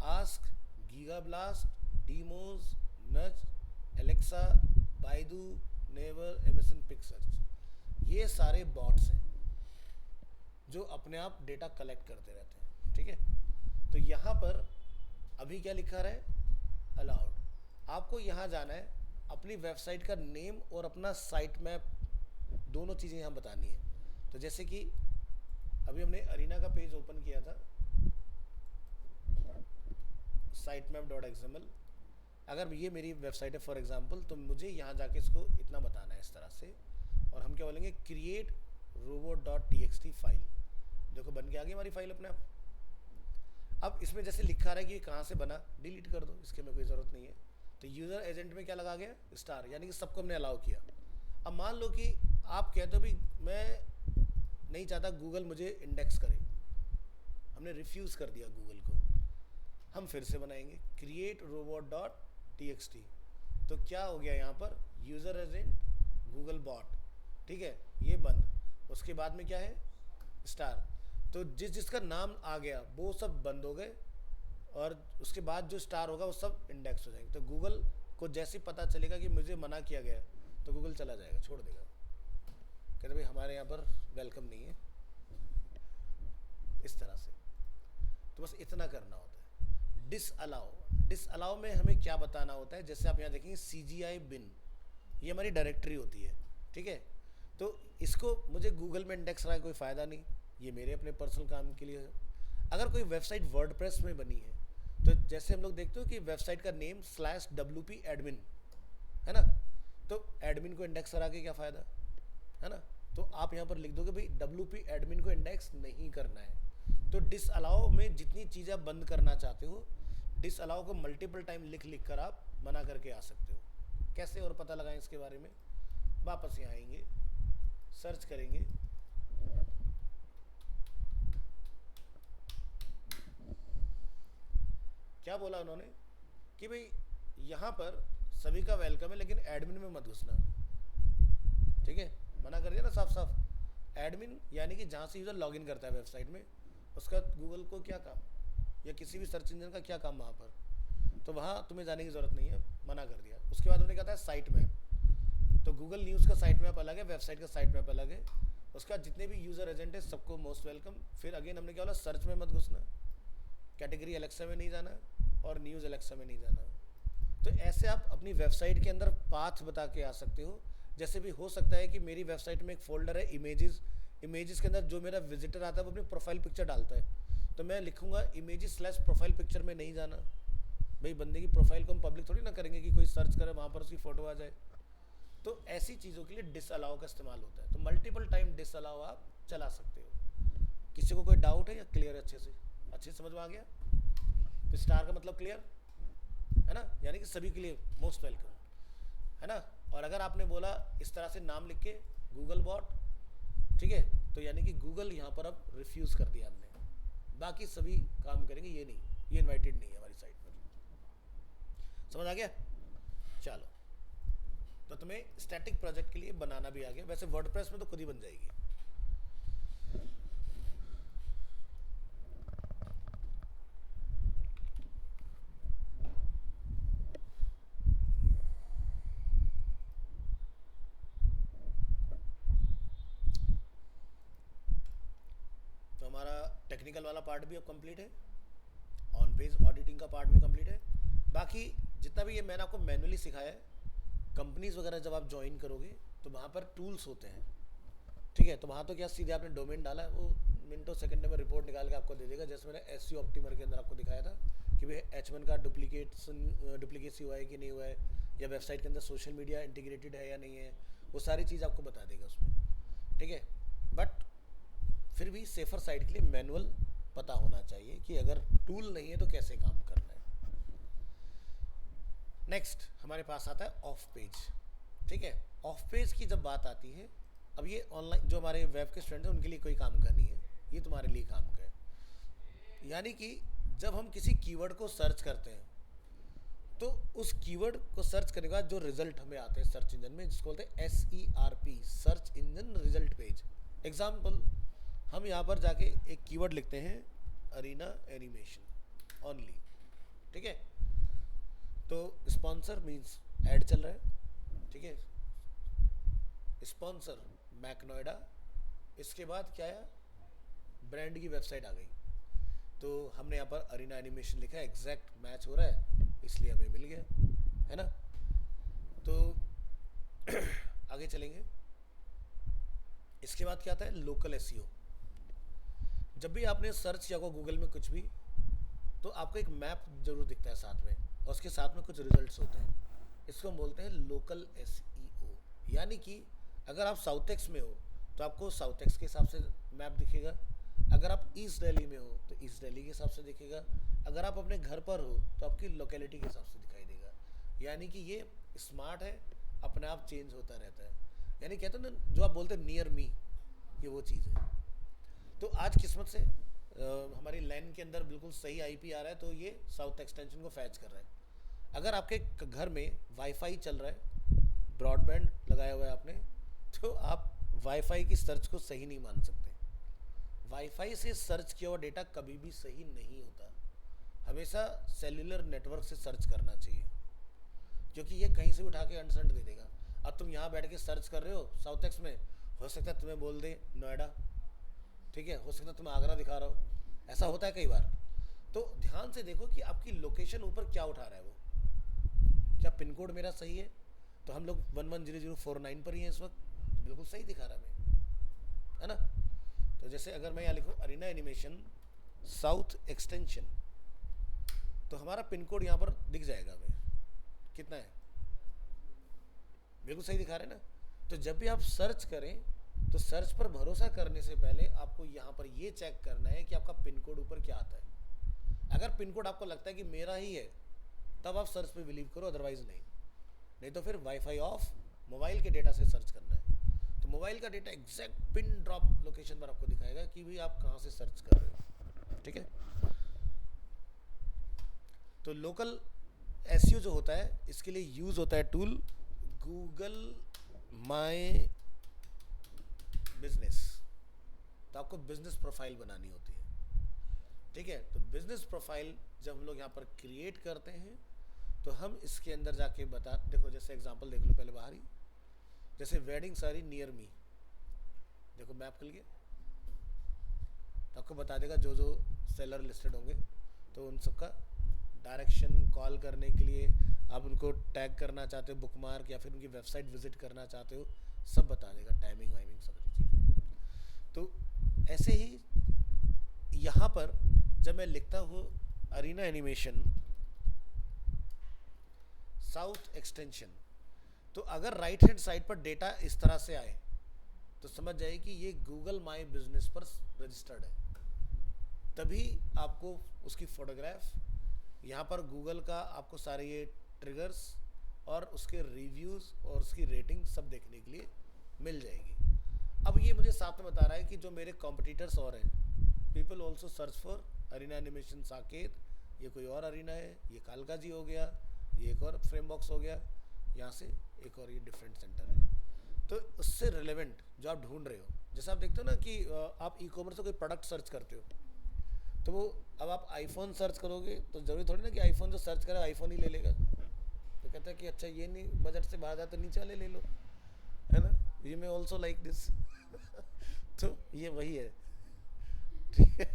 Ask, Gigablast, DMOZ, Nutch, Alexa, Baidu, Naver, MSN Picsearch, ये सारे बॉट्स हैं जो अपने आप डेटा कलेक्ट करते रहते हैं, ठीक है। तो यहाँ पर अभी क्या लिखा रहा है, अलाउड। आपको यहाँ जाना है, अपनी वेबसाइट का नेम और अपना साइट मैप, दोनों चीज़ें यहाँ बतानी है। तो जैसे कि अभी हमने अरीना का पेज ओपन किया था, sitemap.xml। अगर ये मेरी वेबसाइट है फॉर एग्जांपल, तो मुझे यहाँ जाके इसको इतना बताना है इस तरह से, और हम क्या बोलेंगे, क्रिएट robot.txt फाइल। देखो बन के आ गई हमारी फाइल अपने आप। अब इसमें जैसे लिखा रहा है कि कहाँ से बना, डिलीट कर दो, इसके में कोई ज़रूरत नहीं है। तो यूज़र एजेंट में क्या लगा गया, स्टार, यानी कि सबको हमने अलाउ किया। अब मान लो कि आप कहते हो भी मैं नहीं चाहता गूगल मुझे इंडेक्स करे, हमने रिफ्यूज़ कर दिया गूगल को। हम फिर से बनाएंगे क्रिएट robot.txt। तो क्या हो गया यहाँ पर, यूज़र एजेंट, गूगल बॉट, ठीक है, ये बंद। उसके बाद में क्या है, स्टार। तो जिसका नाम आ गया वो सब बंद हो गए, और उसके बाद जो स्टार होगा वो सब इंडेक्स हो जाएंगे। तो गूगल को जैसे पता चलेगा कि मुझे मना किया गया, तो गूगल चला जाएगा, छोड़ देगा, कहते भाई हमारे यहाँ पर वेलकम नहीं है, इस तरह से। तो बस इतना करना होता है। डिसअलाउ में हमें क्या बताना होता है, जैसे आप यहाँ देखेंगे CGI bin, ये हमारी डायरेक्टरी होती है, ठीक है। तो इसको मुझे गूगल में इंडेक्स रहा है, कोई फ़ायदा नहीं, ये मेरे अपने पर्सनल काम के लिए है। अगर कोई वेबसाइट वर्डप्रेस में बनी है, तो जैसे हम लोग देखते हो कि वेबसाइट का नेम /wp admin है ना, तो एडमिन को इंडेक्स करा के क्या फ़ायदा, है ना। तो आप यहाँ पर लिख दोगे भाई WP admin को इंडेक्स नहीं करना है। तो डिसअलाउ में जितनी चीज़ें आप बंद करना चाहते हो, डिस अलाउ को मल्टीपल टाइम लिख लिख कर आप मना करके आ सकते हो। कैसे और पता लगाएं इसके बारे में? वापस यहाँ आएंगे, सर्च करेंगे, क्या बोला उन्होंने कि भाई यहाँ पर सभी का वेलकम है लेकिन एडमिन में मत घुसना। ठीक है, मना कर दिया ना साफ साफ। एडमिन यानी कि जहाँ से यूज़र लॉगिन करता है वेबसाइट में, उसका गूगल को क्या काम, या किसी भी सर्च इंजन का क्या काम वहाँ पर, तो वहाँ तुम्हें जाने की ज़रूरत नहीं है, मना कर दिया। उसके बाद उन्होंने कहा था साइट मैप। तो गूगल न्यूज़ का साइट मैप अलग है, वेबसाइट का साइट मैप अलग है। उसका जितने भी यूज़र एजेंट है सबको मोस्ट वेलकम। फिर अगेन हमने क्या बोला, सर्च में मत घुसना, कैटेगरी एलेक्सा में नहीं जाना, और न्यूज़ एलेक्सा में नहीं जाना। तो ऐसे आप अपनी वेबसाइट के अंदर पाथ बता के आ सकते हो। जैसे भी हो सकता है कि मेरी वेबसाइट में एक फोल्डर है इमेजेस, इमेजेस के अंदर जो मेरा विजिटर आता है वो अपनी प्रोफाइल पिक्चर डालता है, तो मैं लिखूंगा images/प्रोफाइल पिक्चर में नहीं जाना। भाई बंदे की प्रोफाइल को हम पब्लिक थोड़ी ना करेंगे कि कोई सर्च करे वहाँ पर उसकी फ़ोटो आ जाए। तो ऐसी चीज़ों के लिए डिसअलाउ का इस्तेमाल होता है। तो मल्टीपल टाइम डिसअलाउ आप चला सकते हो। किसी को कोई डाउट है या क्लियर? अच्छे से समझ में आ गया? तो स्टार का मतलब क्लियर है ना, यानी कि सभी के लिए मोस्ट वेलकम है ना। और अगर आपने बोला इस तरह से नाम लिख के गूगल बॉट, ठीक है, तो यानी कि गूगल यहाँ पर अब रिफ्यूज़ कर दिया हमने, बाकी सभी काम करेंगे, ये नहीं, ये इनवाइटेड नहीं है हमारी साइट पर। समझ आ गया? चलो, तो तुम्हें स्टैटिक प्रोजेक्ट के लिए बनाना भी आ गया। वैसे वर्डप्रेस में तो खुद ही बन जाएगी। तो हमारा टेक्निकल वाला पार्ट भी अब कंप्लीट है, ऑन पेज ऑडिटिंग का पार्ट भी कंप्लीट है। बाकी जितना भी ये मैंने आपको मैनुअली सिखाया है, कंपनीज वगैरह जब आप ज्वाइन करोगे तो वहाँ पर टूल्स होते हैं, ठीक है। तो वहाँ तो क्या सीधे आपने डोमेन डाला है, वो मिनटों सेकंड में रिपोर्ट निकाल के आपको दे देगा। जैसे मैंने एसईओ ऑप्टिमर के अंदर आपको दिखाया था कि भाई H1 का डुप्लीकेसी हुआ है कि नहीं हुआ है, या वेबसाइट के अंदर सोशल मीडिया इंटीग्रेटेड है या नहीं है, वो सारी चीज़ आपको बता देगा उसमें, ठीक है। बट फिर भी सेफर साइड के लिए मैनुअल पता होना चाहिए कि अगर टूल नहीं है तो कैसे काम करना है। नेक्स्ट हमारे पास आता है ऑफ पेज, ठीक है। ऑफ पेज की जब बात आती है, अब ये ऑनलाइन जो हमारे वेब के स्टूडेंट हैं उनके लिए कोई काम का नहीं है, ये तुम्हारे लिए काम का है। यानी कि जब हम किसी कीवर्ड को सर्च करते हैं तो उस कीवर्ड को सर्च करने के बाद जो रिजल्ट हमें आते हैं सर्च इंजन में, जिसको बोलते हैं SERP, search engine result page. Example, हम यहाँ पर जाके एक कीवर्ड लिखते हैं अरीना एनिमेशन ओनली, ठीक है। तो स्पॉन्सर मीन्स ऐड चल रहा है, ठीक है। स्पॉन्सर मैक नोएडा, इसके बाद क्या आया, ब्रांड की वेबसाइट आ गई। तो हमने यहाँ पर अरीना एनिमेशन लिखा है, एग्जैक्ट मैच हो रहा है, इसलिए हमें मिल गया, है ना। तो आगे चलेंगे। इसके बाद क्या आता है, लोकल एसईओ। जब भी आपने सर्च किया होगा गूगल में कुछ भी, तो आपको एक मैप जरूर दिखता है साथ में, और उसके साथ में कुछ रिजल्ट्स होते हैं। इसको हम बोलते हैं लोकल एसईओ। यानी कि अगर आप साउथ एक्स में हो तो आपको साउथ एक्स के हिसाब से मैप दिखेगा, अगर आप ईस्ट दिल्ली में हो तो ईस्ट दिल्ली के हिसाब से दिखेगा, अगर आप अपने घर पर हो तो आपकी लोकेलिटी के हिसाब से दिखाई देगा। यानी कि ये स्मार्ट है, अपने आप चेंज होता रहता है। यानी कहते हैं ना, जो आप बोलते हैं नियर मी, ये वो चीज़ है। तो आज किस्मत से हमारी लाइन के अंदर बिल्कुल सही आईपी आ रहा है, तो ये साउथ एक्सटेंशन को फैच कर रहा है। अगर आपके घर में वाईफाई चल रहा है, ब्रॉडबैंड लगाया हुआ है आपने, तो आप वाईफाई की सर्च को सही नहीं मान सकते। वाईफाई से सर्च किया हुआ डेटा कभी भी सही नहीं होता, हमेशा सेल्यूलर नेटवर्क से सर्च करना चाहिए, क्योंकि ये कहीं से उठा के अनसेंड दे देगा। अब तुम यहाँ बैठ के सर्च कर रहे हो साउथ एक्स में, हो सकता है तुम्हें बोल दे नोएडा, ठीक है, हो सकता है तुम आगरा दिखा रहा हो, ऐसा होता है कई बार। तो ध्यान से देखो कि आपकी लोकेशन ऊपर क्या उठा रहा है, वो क्या पिन कोड मेरा सही है, तो हम लोग 110049 पर ही हैं इस वक्त, तो बिल्कुल सही दिखा रहा है, है ना। तो जैसे अगर मैं यहाँ लिखूँ अरीना एनिमेशन साउथ एक्सटेंशन, तो हमारा पिन कोड यहाँ पर दिख जाएगा हमें, कितना है, बिल्कुल सही दिखा रहे हैं ना। तो जब भी आप सर्च करें तो सर्च पर भरोसा करने से पहले आपको यहाँ पर ये चेक करना है कि आपका पिन कोड ऊपर क्या आता है। अगर पिन कोड आपको लगता है कि मेरा ही है तब आप सर्च पे बिलीव करो, अदरवाइज नहीं। नहीं तो फिर वाईफाई ऑफ, मोबाइल के डेटा से सर्च करना है। तो मोबाइल का data exact pin drop location पर आपको दिखाएगा कि भाई आप कहाँ से सर्च कर रहे हो। ठीक है, तो लोकल एसईओ जो होता है इसके लिए यूज होता है टूल गूगल माय बिजनेस। तो आपको बिजनेस प्रोफाइल बनानी होती है। ठीक है, तो बिजनेस प्रोफाइल जब हम लोग यहाँ पर क्रिएट करते हैं तो हम इसके अंदर जाके बता, देखो जैसे एग्जांपल देख लो पहले बाहर ही, जैसे वेडिंग साड़ी नियर मी, देखो मैप खुल गया तो आपको बता देगा जो जो सेलर लिस्टेड होंगे, तो उन सबका डायरेक्शन, कॉल करने के लिए आप उनको टैग करना चाहते हो, बुकमार्क, या फिर उनकी वेबसाइट विजिट करना चाहते हो, सब बता देगा, टाइमिंग वाइमिंग सब चीज़ें। तो ऐसे ही यहाँ पर जब मैं लिखता हूँ अरीना एनिमेशन साउथ एक्सटेंशन, तो अगर राइट हैंड साइड पर डेटा इस तरह से आए तो समझ जाइए कि ये गूगल माई बिजनेस पर रजिस्टर्ड है। तभी आपको उसकी फोटोग्राफ, यहाँ पर गूगल का आपको सारे ये ट्रिगर्स और उसके रिव्यूज़ और उसकी रेटिंग सब देखने के लिए मिल जाएगी। अब ये मुझे साथ में बता रहा है कि जो मेरे कॉम्पिटिटर्स और हैं, people also search for Arena Animation Saket, ये कोई और अरीना है, ये कालका जी हो गया, ये एक और फ्रेमबॉक्स हो गया, यहाँ से एक और ये डिफरेंट सेंटर है। तो उससे रिलेवेंट जो आप ढूंढ रहे हो, जैसे आप देखते हो ना कि आप ई कॉमर्स से कोई प्रोडक्ट सर्च करते हो, तो वो अब आप आईफोन सर्च करोगे तो जरूरी थोड़ी ना कि आईफोन जो सर्च करे आईफोन ही ले लेगा। तो कहता है कि अच्छा ये नहीं, बजट से बाहर जाता, नीचे वाले ले लो, है ना, ये मैं ऑल्सो लाइक दिस। तो ये वही है, ठीक है।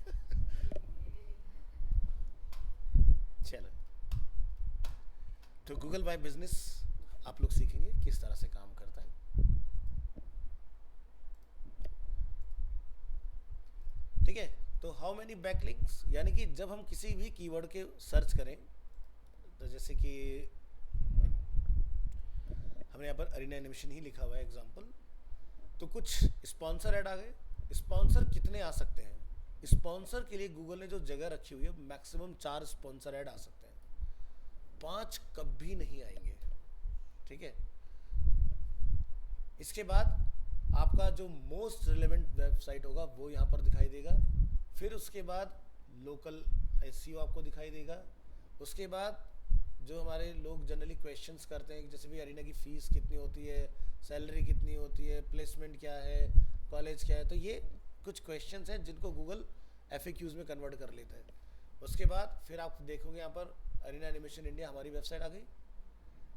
चलो, तो गूगल माई बिजनेस आप लोग सीखेंगे किस तरह से काम करता है। ठीक है, तो हाउ मेनी बैकलिंक्स, यानी कि जब हम किसी भी कीवर्ड के सर्च करें, तो जैसे कि हमने यहाँ पर अरीना एनिमेशन ही लिखा हुआ है एग्जांपल, तो कुछ स्पॉन्सर ऐड आ गए। स्पॉन्सर कितने आ सकते हैं? स्पॉन्सर के लिए गूगल ने जो जगह रखी हुई है, मैक्सिमम 4 स्पॉन्सर ऐड आ सकते हैं, 5 कभी नहीं आएंगे। ठीक है, इसके बाद आपका जो मोस्ट रिलेवेंट वेबसाइट होगा वो यहाँ पर दिखाई देगा। फिर उसके बाद लोकल एसईओ आपको दिखाई देगा। उसके बाद जो हमारे लोग जनरली क्वेश्चंस करते हैं, जैसे भी अरीना की फ़ीस कितनी होती है, सैलरी कितनी होती है, प्लेसमेंट क्या है, कॉलेज क्या है, तो ये कुछ क्वेश्चंस हैं जिनको गूगल FAQs में कन्वर्ट कर लेता है। उसके बाद फिर आप देखोगे यहाँ पर अरीना एनिमेशन इंडिया हमारी वेबसाइट आ गई।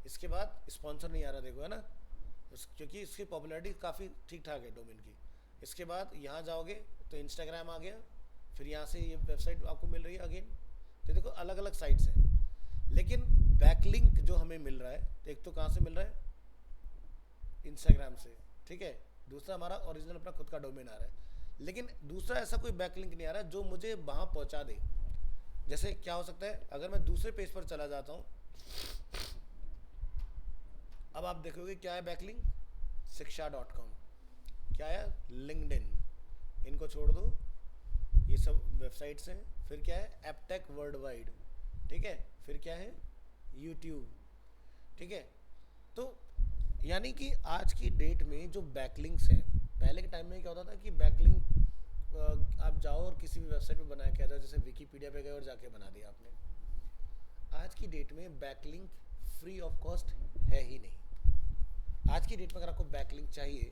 इसके बाद स्पॉन्सर नहीं आ रहा, देखो, है ना, क्योंकि इसकी पॉपुलैरिटी काफ़ी ठीक ठाक है डोमेन की। इसके बाद यहाँ जाओगे तो इंस्टाग्राम आ गया, फिर यहाँ से ये वेबसाइट आपको मिल रही है अगेन। तो देखो अलग अलग साइट्स हैं, लेकिन बैकलिंक जो हमें मिल रहा है, एक तो कहाँ से मिल रहा है, इंस्टाग्राम से, ठीक है। दूसरा हमारा ओरिजिनल अपना खुद का डोमेन आ रहा है, लेकिन दूसरा ऐसा कोई बैकलिंक नहीं आ रहा है जो मुझे वहाँ पहुँचा दे। जैसे क्या हो सकता है, अगर मैं दूसरे पेज पर चला जाता हूँ, अब आप देखोगे क्या है बैकलिंक, शिक्षा.com, क्या है, लिंक्डइन, इनको छोड़ दो, ये सब वेबसाइट्स हैं। फिर क्या है, एपटेक वर्ल्ड वाइड, ठीक है। फिर क्या है, यूट्यूब, ठीक है। तो यानी कि आज की डेट में जो बैकलिंक्स हैं, पहले के टाइम में क्या होता था कि बैकलिंक आप जाओ और किसी भी वेबसाइट पे बनाया क्या था, जैसे विकीपीडिया पे गए और जाके बना दिया आपने। आज की डेट में बैकलिंक फ्री ऑफ कॉस्ट है ही नहीं। आज की डेट में अगर आपको बैकलिंक चाहिए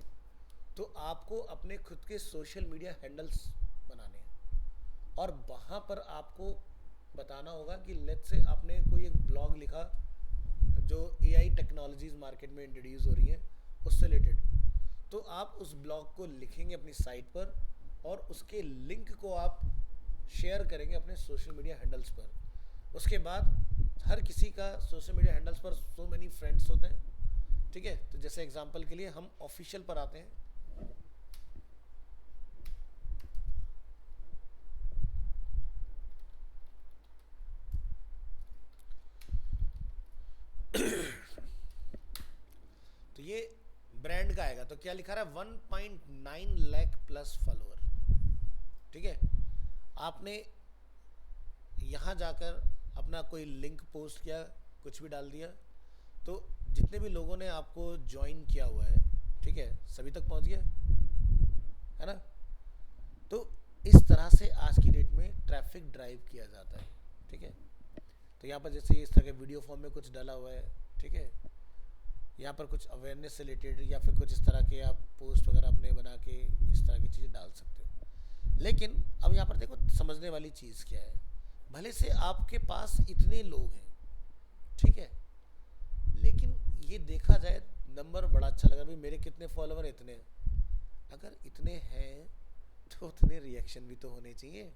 तो आपको अपने खुद के सोशल मीडिया हैंडल्स बनाने हैं, और वहाँ पर आपको बताना होगा कि लेट्स से आपने कोई एक ब्लॉग लिखा जो AI टेक्नोलॉजीज़ मार्केट में इंट्रोड्यूस हो रही हैं उससे रिलेटेड, तो आप उस ब्लॉग को लिखेंगे अपनी साइट पर और उसके लिंक को आप शेयर करेंगे अपने सोशल मीडिया हैंडल्स पर। उसके बाद हर किसी का सोशल मीडिया हैंडल्स पर सो मेनी फ्रेंड्स होते हैं, ठीक है। तो जैसे एग्जांपल के लिए हम ऑफिशियल पर आते हैं, तो ये ब्रांड का आएगा, तो क्या लिखा रहा है, 1.9 लाख प्लस फॉलोअर, ठीक है। आपने यहाँ जाकर अपना कोई लिंक पोस्ट किया, कुछ भी डाल दिया, तो जितने भी लोगों ने आपको ज्वाइन किया हुआ है, ठीक है, सभी तक पहुँच गया, है ना। तो इस तरह से आज की डेट में ट्रैफिक ड्राइव किया जाता है, ठीक है। तो यहाँ पर जैसे इस तरह के वीडियो फॉर्म में कुछ डाला हुआ है, ठीक है, यहाँ पर कुछ अवेयरनेस से रिलेटेड या फिर कुछ इस तरह के आप पोस्ट वगैरह अपने बना के इस तरह की चीज़ें डाल सकते हो। लेकिन अब यहाँ पर देखो समझने वाली चीज़ क्या है, भले से आपके पास इतने लोग हैं, ठीक है, लेकिन ये देखा जाए नंबर बड़ा अच्छा लगा, भाई मेरे कितने फॉलोवर, इतने, अगर इतने हैं तो उतने रिएक्शन भी तो होने चाहिए।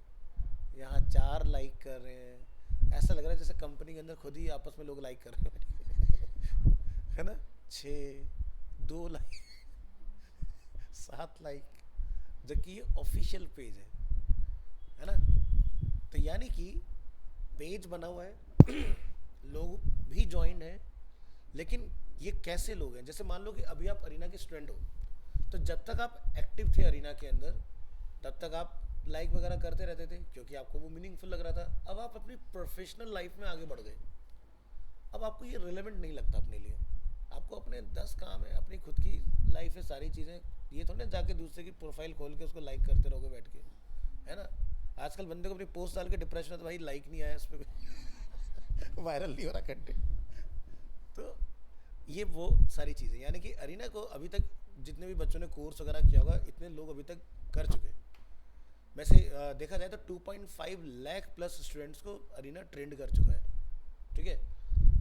यहाँ 4 लाइक कर रहे हैं, ऐसा लग रहा है जैसे कंपनी के अंदर खुद ही आपस में लोग लाइक कर रहे हैं है ना, 6, 2 लाइक 7 लाइक, जबकि ये ऑफिशियल पेज है ना। तो यानी कि पेज बना हुआ है लोग भी ज्वाइन है, लेकिन ये कैसे लोग हैं, जैसे मान लो कि अभी आप अरीना के स्टूडेंट हो, तो जब तक आप एक्टिव थे अरीना के अंदर तब तक आप लाइक वगैरह करते रहते थे क्योंकि आपको वो मीनिंगफुल लग रहा था। अब आप अपनी प्रोफेशनल लाइफ में आगे बढ़ गए, अब आपको ये रिलेवेंट नहीं लगता अपने लिए, आपको अपने 10 काम है, अपनी खुद की लाइफ है, सारी चीज़ें, ये थोड़ा जाके दूसरे की प्रोफाइल खोल के उसको लाइक करते रहोगे बैठ के, है ना। आजकल बंदे को अपनी पोस्ट डाल के डिप्रेशन है तो भाई लाइक नहीं आया, उस पर वायरल नहीं हो रहा कंटेंट। तो ये वो सारी चीज़ें, यानी कि अरीना को अभी तक जितने भी बच्चों ने कोर्स वगैरह किया होगा, इतने लोग अभी तक कर चुके हैं। वैसे देखा जाए तो 2.5 लाख प्लस स्टूडेंट्स को अरीना ट्रेंड कर चुका है, ठीक है।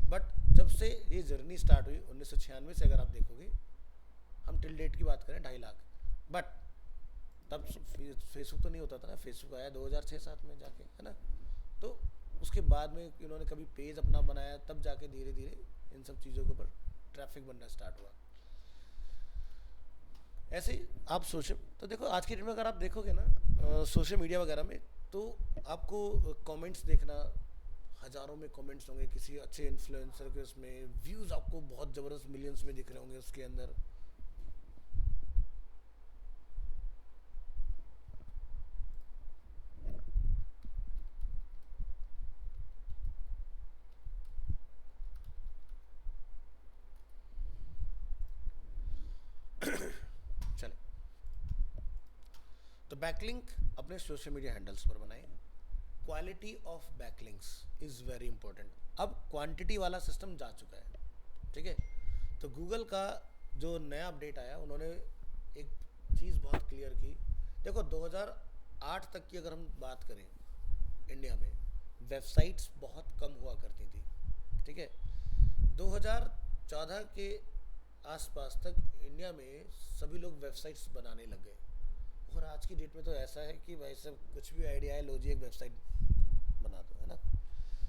बट जब से ये जर्नी स्टार्ट हुई 1996 से, अगर आप देखोगे, हम टिल डेट की बात करें 2.5 लाख, बट तब फेसबुक तो नहीं होता था ना, फेसबुक आया 2006-7 में जाके, है ना। तो उसके बाद में इन्होंने कभी पेज अपना बनाया, तब जाके धीरे धीरे इन सब चीज़ों के ऊपर ट्रैफिक बनना स्टार्ट हुआ। ऐसे ही आप सोशल, तो देखो आज की डेट में अगर आप देखोगे ना सोशल मीडिया वगैरह में, तो आपको कमेंट्स देखना, हज़ारों में कमेंट्स होंगे किसी अच्छे इन्फ्लुएंसर के, उसमें व्यूज़ आपको बहुत ज़बरदस्त मिलियंस में दिख रहे होंगे उसके अंदर। चले, तो बैकलिंक अपने सोशल मीडिया हैंडल्स पर बनाएं। Quality of backlinks is very important. अब क्वांटिटी वाला सिस्टम जा चुका है, ठीक है। तो गूगल का जो नया अपडेट आया, उन्होंने एक चीज़ बहुत क्लियर की। देखो 2008 तक की अगर हम बात करें, इंडिया में वेबसाइट्स बहुत कम हुआ करती थी, ठीक है। 2014 के आसपास तक इंडिया में सभी लोग वेबसाइट्स बनाने लग गए, और आज की डेट में तो ऐसा है कि भाई सब कुछ भी आइडिया है, लो जी एक वेबसाइट बना दो, है ना।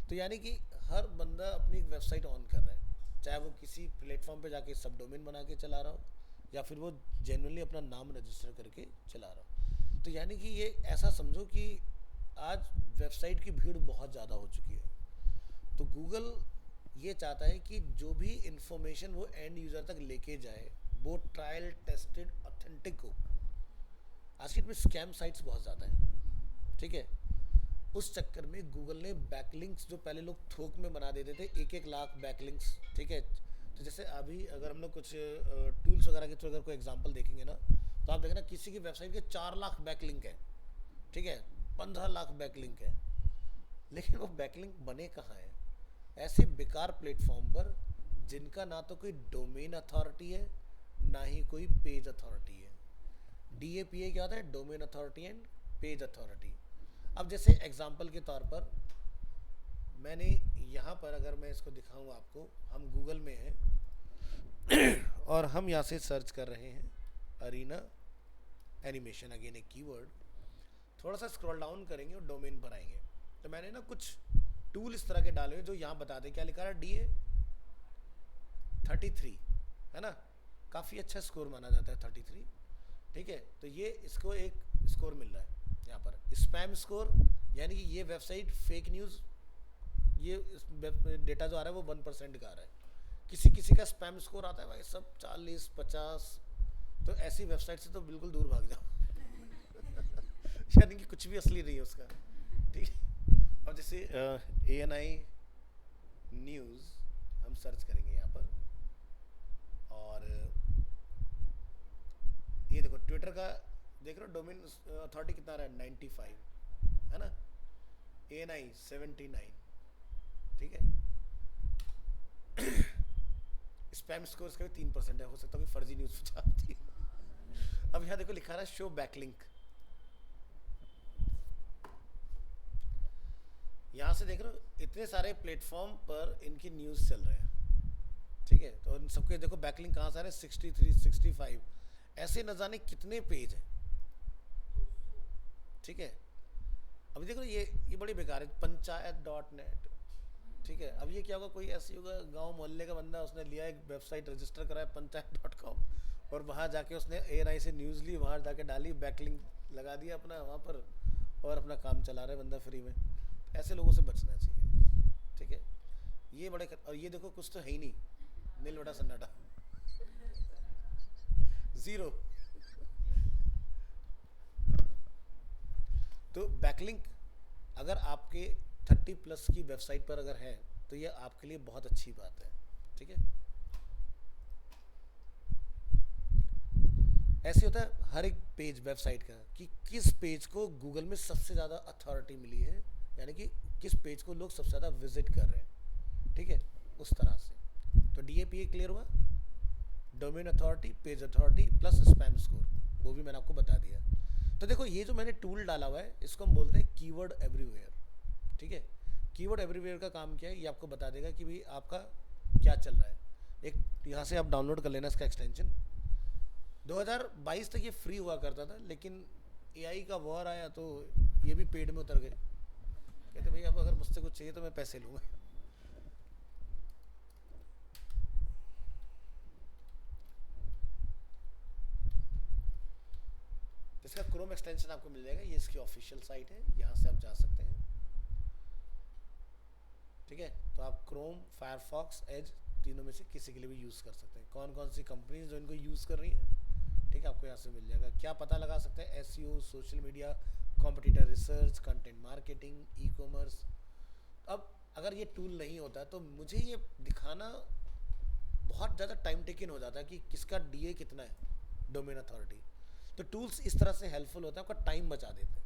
तो यानी कि हर बंदा अपनी एक वेबसाइट ऑन कर रहा है, चाहे वो किसी प्लेटफॉर्म पे जाके सब डोमेन बना के चला रहा हो, या फिर वो जेन्युइनली अपना नाम रजिस्टर करके चला रहा हो। तो यानी कि ये ऐसा समझो कि आज वेबसाइट की भीड़ बहुत ज़्यादा हो चुकी है। तो गूगल ये चाहता है कि जो भी इंफॉर्मेशन वो एंड यूज़र तक लेके जाए वो ट्रायल टेस्टेड ऑथेंटिक हो। आज की डेट में स्कैम साइट्स बहुत ज़्यादा हैं, ठीक है। उस चक्कर में गूगल ने बैकलिंक्स, जो पहले लोग थोक में बना देते थे 1-1 लाख बैकलिंक्स, ठीक है। तो जैसे अभी अगर हम लोग कुछ टूल्स वगैरह के थ्रू अगर कोई एग्जांपल देखेंगे ना, तो आप देखना किसी की वेबसाइट के 4 लाख बैकलिंक है, ठीक है, 15 लाख बैकलिंक है, लेकिन वो बैकलिंक बने कहाँ हैं? ऐसे बेकार प्लेटफॉर्म पर जिनका ना तो कोई डोमेन अथॉरिटी है, ना ही कोई पेज अथॉरिटी है। DAPA क्या होता है? Domain authority and page authority. अब जैसे एग्जांपल के तौर पर मैंने यहाँ पर अगर मैं इसको दिखाऊँ आपको, हम गूगल में हैं और हम यहाँ से सर्च कर रहे हैं अरीना एनिमेशन, अगेन एक कीवर्ड। थोड़ा सा स्क्रॉल डाउन करेंगे और डोमेन पर आएंगे, तो मैंने ना कुछ टूल इस तरह के डाले हुए जो यहाँ बता दें। क्या लिखा है? DA33, है ना, काफ़ी अच्छा स्कोर माना जाता है 33, ठीक है। तो ये इसको एक स्कोर मिल रहा है यहाँ पर, स्पैम स्कोर, यानी कि ये वेबसाइट फेक न्यूज़, ये डेटा जो आ रहा है वो 1% का आ रहा है। किसी किसी का स्पैम स्कोर आता है भाई सब 40-50, तो ऐसी वेबसाइट से तो बिल्कुल दूर भाग जाओ यानी कि कुछ भी असली नहीं है उसका, ठीक है। अब जैसे ANI न्यूज़ हम सर्च करेंगे यहाँ पर, और ये देखो ट्विटर का देख रहे हो डोमेन अथॉरिटी कितना रहा है, 95 है ना, ANI 79, ठीक है। स्पैम स्कोर इसका भी 3% है, हो सकता है कोई फर्जी न्यूज़ छापती है। अब यहाँ देखो लिखा रहा है शो बैकलिंक, यहाँ से देख रहे हो इतने सारे प्लेटफॉर्म पर इनकी न्यूज़ चल रहे हैं, ठीक है। तो इन सबके देखो बैकलिंक कहाँ से आ रहे हैं, 63 65, ऐसे न जाने कितने पेज हैं, ठीक है। अभी देखो ये बड़ी बेकार है, पंचायत.net, ठीक है। अब ये क्या होगा, कोई ऐसी होगा गांव मोहल्ले का बंदा, उसने लिया एक वेबसाइट रजिस्टर कराया पंचायत.com, और वहाँ जाके उसने ANI से न्यूज़ ली, वहाँ जाके डाली, बैकलिंक लगा दिया अपना वहाँ पर, और अपना काम चला रहा है बंदा फ्री में। ऐसे लोगों से बचना चाहिए, ठीक है। ये और ये देखो कुछ तो है ही नहीं, नील बटा सन्नाटा, ज़ीरो। तो बैकलिंक अगर आपके 30+ की वेबसाइट पर अगर है तो ये आपके लिए बहुत अच्छी बात है, ठीक है। ऐसे होता है हर एक पेज वेबसाइट का कि किस पेज को गूगल में सबसे ज़्यादा अथॉरिटी मिली है, यानी कि किस पेज को लोग सबसे ज़्यादा विजिट कर रहे हैं, ठीक है, उस तरह से। तो DAPA क्लियर हुआ, domain authority, page authority plus spam score, वो भी मैंने आपको बता दिया। तो देखो ये जो मैंने टूल डाला हुआ है इसको हम बोलते हैं कीवर्ड एवरीवेयर, ठीक है। कीवर्ड एवरीवेयर का काम क्या है, ये आपको बता देगा कि भाई आपका क्या चल रहा है। एक यहाँ से आप डाउनलोड कर लेना इसका एक्सटेंशन। 2022 तक ये फ्री हुआ करता था, लेकिन AI का वॉर आया तो ये भी पेड में उतर गए। कहते भाई अब अगर मुझसे कुछ चाहिए तो मैं पैसे लूँगा। इसका क्रोम एक्सटेंशन आपको मिल जाएगा, ये इसकी ऑफिशियल साइट है, यहाँ से आप जा सकते हैं, ठीक है। तो आप क्रोम, फायरफॉक्स, एज तीनों में से किसी के लिए भी यूज़ कर सकते हैं। कौन कौन सी कंपनीज जो इनको यूज़ कर रही हैं, ठीक है, आपको यहाँ से मिल जाएगा। क्या पता लगा सकते हैं, SEO, social media, competitor research, content marketing, e-commerce. अब अगर ये टूल नहीं होता तो मुझे ये दिखाना बहुत ज़्यादा टाइम टेकिंग हो जाता है कि किसका DA कितना है, डोमेन अथॉरिटी। तो टूल्स इस तरह से हेल्पफुल होता है, आपका टाइम बचा देते हैं।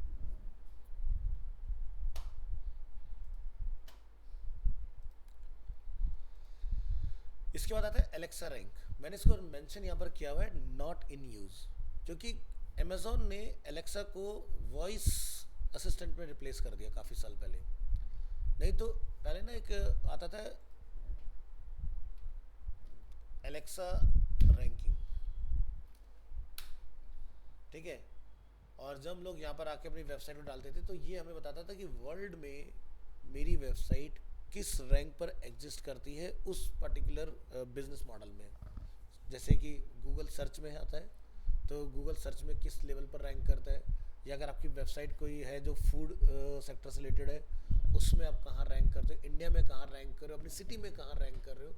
इसके बाद आता है एलेक्सा रैंक। मैंने इसको मेंशन यहाँ पर किया हुआ है नॉट इन यूज़, क्योंकि अमेजोन ने एलेक्सा को वॉइस असिस्टेंट में रिप्लेस कर दिया काफ़ी साल पहले। नहीं तो पहले ना एक आता था एलेक्सा रैंकिंग, ठीक है। और जब हम लोग यहाँ पर आके अपनी वेबसाइट में डालते थे तो ये हमें बताता था कि वर्ल्ड में मेरी वेबसाइट किस रैंक पर एग्जिस्ट करती है उस पर्टिकुलर बिजनेस मॉडल में। जैसे कि गूगल सर्च में आता है तो गूगल सर्च में किस लेवल पर रैंक करता है, या अगर आपकी वेबसाइट कोई है जो फूड सेक्टर से रिलेटेड है उसमें आप कहाँ रैंक करते हो, इंडिया में कहाँ रैंक कर रहे हो, अपनी सिटी में कहाँ रैंक कर रहे हो।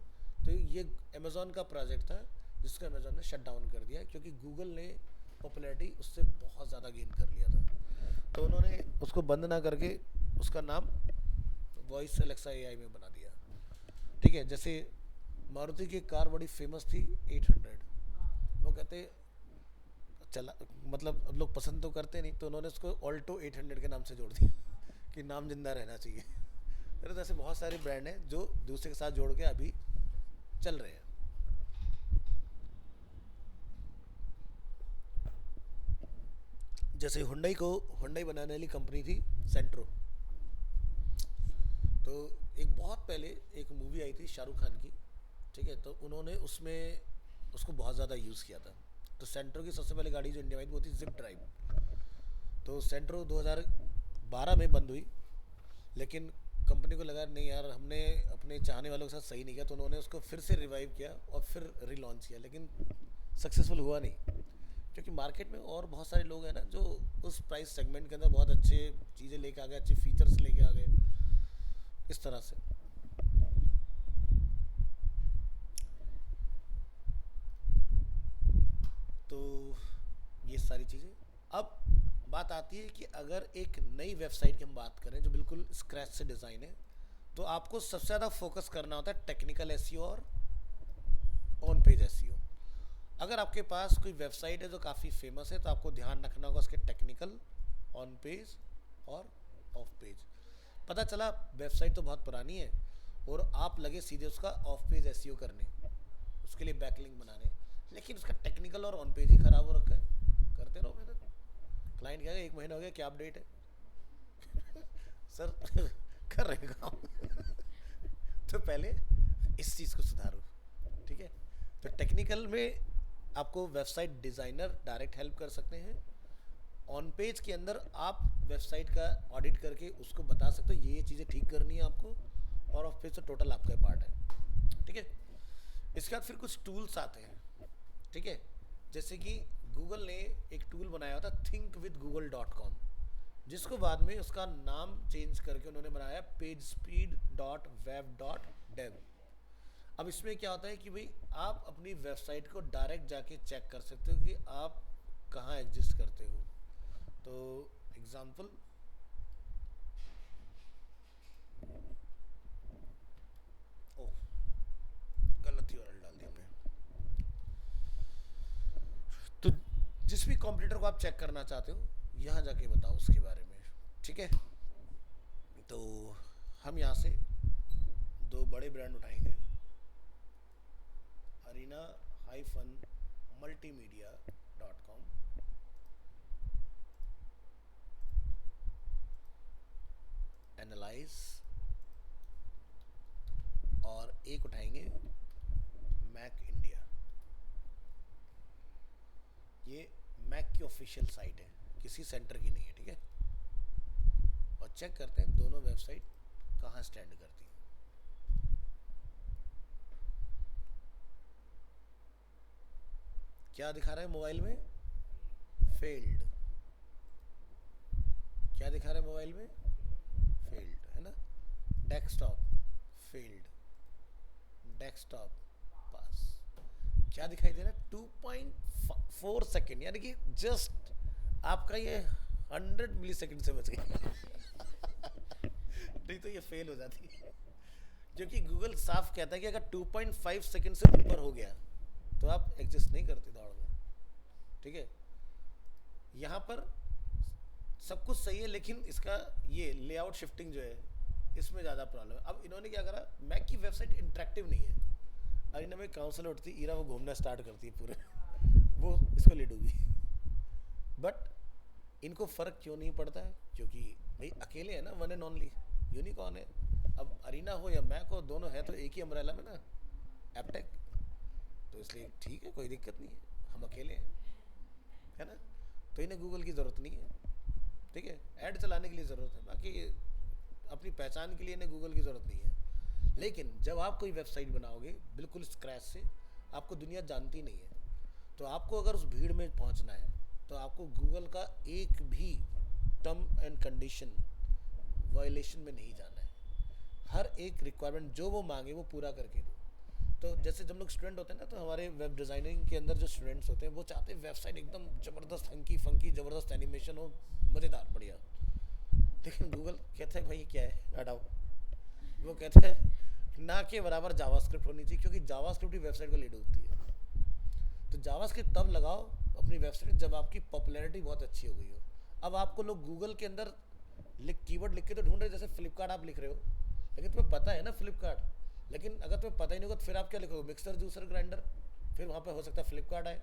तो ये अमेज़ॉन का प्रोजेक्ट था जिसको अमेज़ॉन ने शट डाउन कर दिया, क्योंकि गूगल ने पॉपुलैरिटी उससे बहुत ज़्यादा गेन कर लिया था। तो उन्होंने उसको बंद ना करके उसका नाम वॉइस एलेक्सा AI में बना दिया, ठीक है। जैसे मारुति की कार बड़ी फेमस थी 800, वो कहते चला मतलब अब लोग पसंद तो करते नहीं, तो उन्होंने उसको ऑल्टो 800 के नाम से जोड़ दिया कि नाम जिंदा रहना चाहिए। तो ऐसे बहुत सारे ब्रांड हैं जो दूसरे के साथ जोड़ के अभी चल रहे हैं। जैसे हुंडई बनाने वाली कंपनी थी सेंट्रो, तो एक बहुत पहले एक मूवी आई थी शाहरुख खान की, ठीक है, तो उन्होंने उसमें उसको बहुत ज़्यादा यूज़ किया था। तो सेंट्रो की सबसे पहले गाड़ी जो इंडिया में आई वो थी जिप ड्राइव। तो सेंट्रो 2012 में बंद हुई, लेकिन कंपनी को लगा नहीं यार हमने अपने चाहने वालों के साथ सही नहीं किया, तो उन्होंने उसको फिर से रिवाइव किया और फिर रीलॉन्च किया, लेकिन सक्सेसफुल हुआ नहीं, क्योंकि मार्केट में और बहुत सारे लोग हैं ना जो उस प्राइस सेगमेंट के अंदर बहुत अच्छे चीज़ें लेके आ गए, अच्छे फीचर्स लेके आ गए, इस तरह से। तो ये सारी चीज़ें। अब बात आती है कि अगर एक नई वेबसाइट की हम बात करें जो बिल्कुल स्क्रैच से डिज़ाइन है, तो आपको सबसे ज़्यादा फोकस करना होता है टेक्निकल एसईओ और ऑन पेज एसईओ। अगर आपके पास कोई वेबसाइट है जो काफ़ी फेमस है, तो आपको ध्यान रखना होगा उसके टेक्निकल, ऑन पेज और ऑफ पेज। पता चला वेबसाइट तो बहुत पुरानी है और आप लगे सीधे उसका ऑफ पेज एसईओ करने, उसके लिए बैकलिंक बनाने, लेकिन उसका टेक्निकल और ऑन पेज ही खराब हो रखा है। करते रहो मेहनत। क्लाइंट कहेगा 1 महीना हो गया, क्या अपडेट है? सर कर रहे काम। तो पहले इस चीज़ को सुधारो, ठीक है? तो टेक्निकल में आपको वेबसाइट डिज़ाइनर डायरेक्ट हेल्प कर सकते हैं। ऑन पेज के अंदर आप वेबसाइट का ऑडिट करके उसको बता सकते हो ये चीज़ें ठीक करनी है आपको, और ऑफ पेज तो टोटल आपका पार्ट है, ठीक है? इसके बाद फिर कुछ टूल्स आते हैं, ठीक है? जैसे कि गूगल ने एक टूल बनाया था thinkWithGoogle.com, जिसको बाद में उसका नाम चेंज करके उन्होंने बनाया pagespeed.web.dev। अब इसमें क्या होता है कि भाई आप अपनी वेबसाइट को डायरेक्ट जाके चेक कर सकते हो कि आप कहाँ एग्जिस्ट करते हो। तो एग्जांपल, ओह गलत यूआरएल डाल दी हमने। तो जिस भी कंप्यूटर को आप चेक करना चाहते हो, यहाँ जाके बताओ उसके बारे में, ठीक है? तो हम यहाँ से दो बड़े ब्रांड उठाएंगे, arena-multimedia.com, एनालाइज, और एक उठाएंगे मैक इंडिया। ये मैक की ऑफिशियल साइट है, किसी सेंटर की नहीं है, ठीक है? और चेक करते हैं दोनों वेबसाइट कहाँ स्टैंड करती हैं। क्या दिखा रहा है मोबाइल में? फेल्ड। क्या दिखा रहा है मोबाइल में? फेल्ड, है ना? डेस्कटॉप फेल्ड, डेस्कटॉप पास। क्या दिखाई दे रहा है? 2.4 सेकेंड, यानी कि जस्ट आपका ये 100 मिली सेकेंड से बच गया। नहीं तो ये फेल हो जाती है, क्योंकि गूगल साफ कहता है कि अगर 2.5 सेकेंड से ऊपर हो गया तो आप एग्जिस्ट नहीं करते दौड़ में, ठीक है? यहाँ पर सब कुछ सही है, लेकिन इसका ये लेआउट शिफ्टिंग जो है, इसमें ज़्यादा प्रॉब्लम है। अब इन्होंने क्या करा, मैक की वेबसाइट इंटरेक्टिव नहीं है। अरीना में काउंसिल उठती, ईरा वो घूमना स्टार्ट करती है पूरे, वो इसको ले डूबी। बट इनको फ़र्क क्यों नहीं पड़ता है? क्योंकि भाई अकेले है ना, वन एंड ओनली यूनिकॉर्न है। अब अरीना हो या मैक हो, दोनों है तो एक ही अम्ब्रेला में ना, एपटेक। तो इसलिए ठीक है, कोई दिक्कत नहीं है, हम अकेले हैं, है ना? तो इन्हें गूगल की ज़रूरत नहीं है, ठीक है? ऐड चलाने के लिए ज़रूरत है, बाकी अपनी पहचान के लिए इन्हें गूगल की ज़रूरत नहीं है। लेकिन जब आप कोई वेबसाइट बनाओगे बिल्कुल स्क्रैच से, आपको दुनिया जानती नहीं है, तो आपको अगर उस भीड़ में पहुंचना है, तो आपको गूगल का एक भी टर्म एंड कंडीशन वायलेशन में नहीं जाना है। हर एक रिक्वायरमेंट जो वो मांगे वो पूरा करके दो। तो जैसे जब लोग स्टूडेंट होते हैं ना, तो हमारे वेब डिज़ाइनिंग के अंदर जो स्टूडेंट्स होते हैं वो चाहते हैं वेबसाइट एकदम ज़बरदस्त हंकी फंकी, ज़बरदस्त एनिमेशन हो, मज़ेदार बढ़िया। लेकिन गूगल कहता है भाई क्या है, हटाओ। वो कहता है ना के बराबर जावास्क्रिप्ट होनी चाहिए, क्योंकि जावास्क्रिप्ट ही वेबसाइट को लीड होती है। तो जावास्क्रिप्ट तब लगाओ अपनी वेबसाइट जब आपकी पॉपुलैरिटी बहुत अच्छी हो गई हो। अब आपको लोग गूगल के अंदर कीवर्ड लिख के तो ढूंढ रहे, जैसे फ्लिपकार्ट आप लिख रहे हो, लेकिन तुम्हें पता है ना फ्लिपकार्ट, लेकिन अगर तुम्हें पता ही नहीं होगा तो फिर आप क्या लिखोगे? मिक्सर जूसर ग्राइंडर, फिर वहाँ पे हो सकता है फ्लिपकार्ट आए।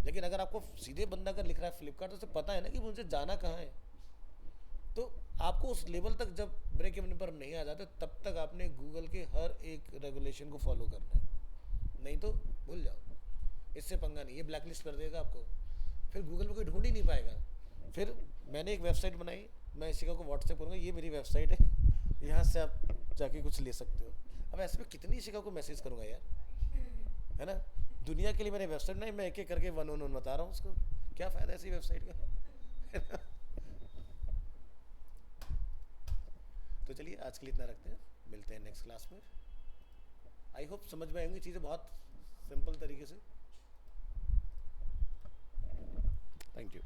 लेकिन अगर आपको सीधे बंदा अगर लिख रहा है फ्लिपकार्ट, तो उसे पता है ना कि मुझे जाना कहाँ है। तो आपको उस लेवल तक जब ब्रेक इवन पर नहीं आ जाते, तब तक आपने गूगल के हर एक रेगुलेशन को फॉलो करना है, नहीं तो भूल जाओ, इससे पंगा नहीं, ये ब्लैकलिस्ट कर देगा आपको, फिर गूगल में कोई ढूंढ ही नहीं पाएगा। फिर मैंने एक वेबसाइट बनाई, मैं इसी को व्हाट्सएप करूँगा, ये मेरी वेबसाइट है, यहाँ से आप जाके कुछ ले सकते हो। अब ऐसे में कितनी शिका को मैसेज करूँगा यार, है ना? दुनिया के लिए मैंने वेबसाइट बनाई, मैं एक एक करके वन वन बता रहा हूँ उसको, क्या फ़ायदा ऐसी वेबसाइट का, है ना? तो चलिए आज के लिए इतना रखते हैं, मिलते हैं नेक्स्ट क्लास में। आई होप समझ में आएंगी चीज़ें बहुत सिंपल तरीके से। Thank you.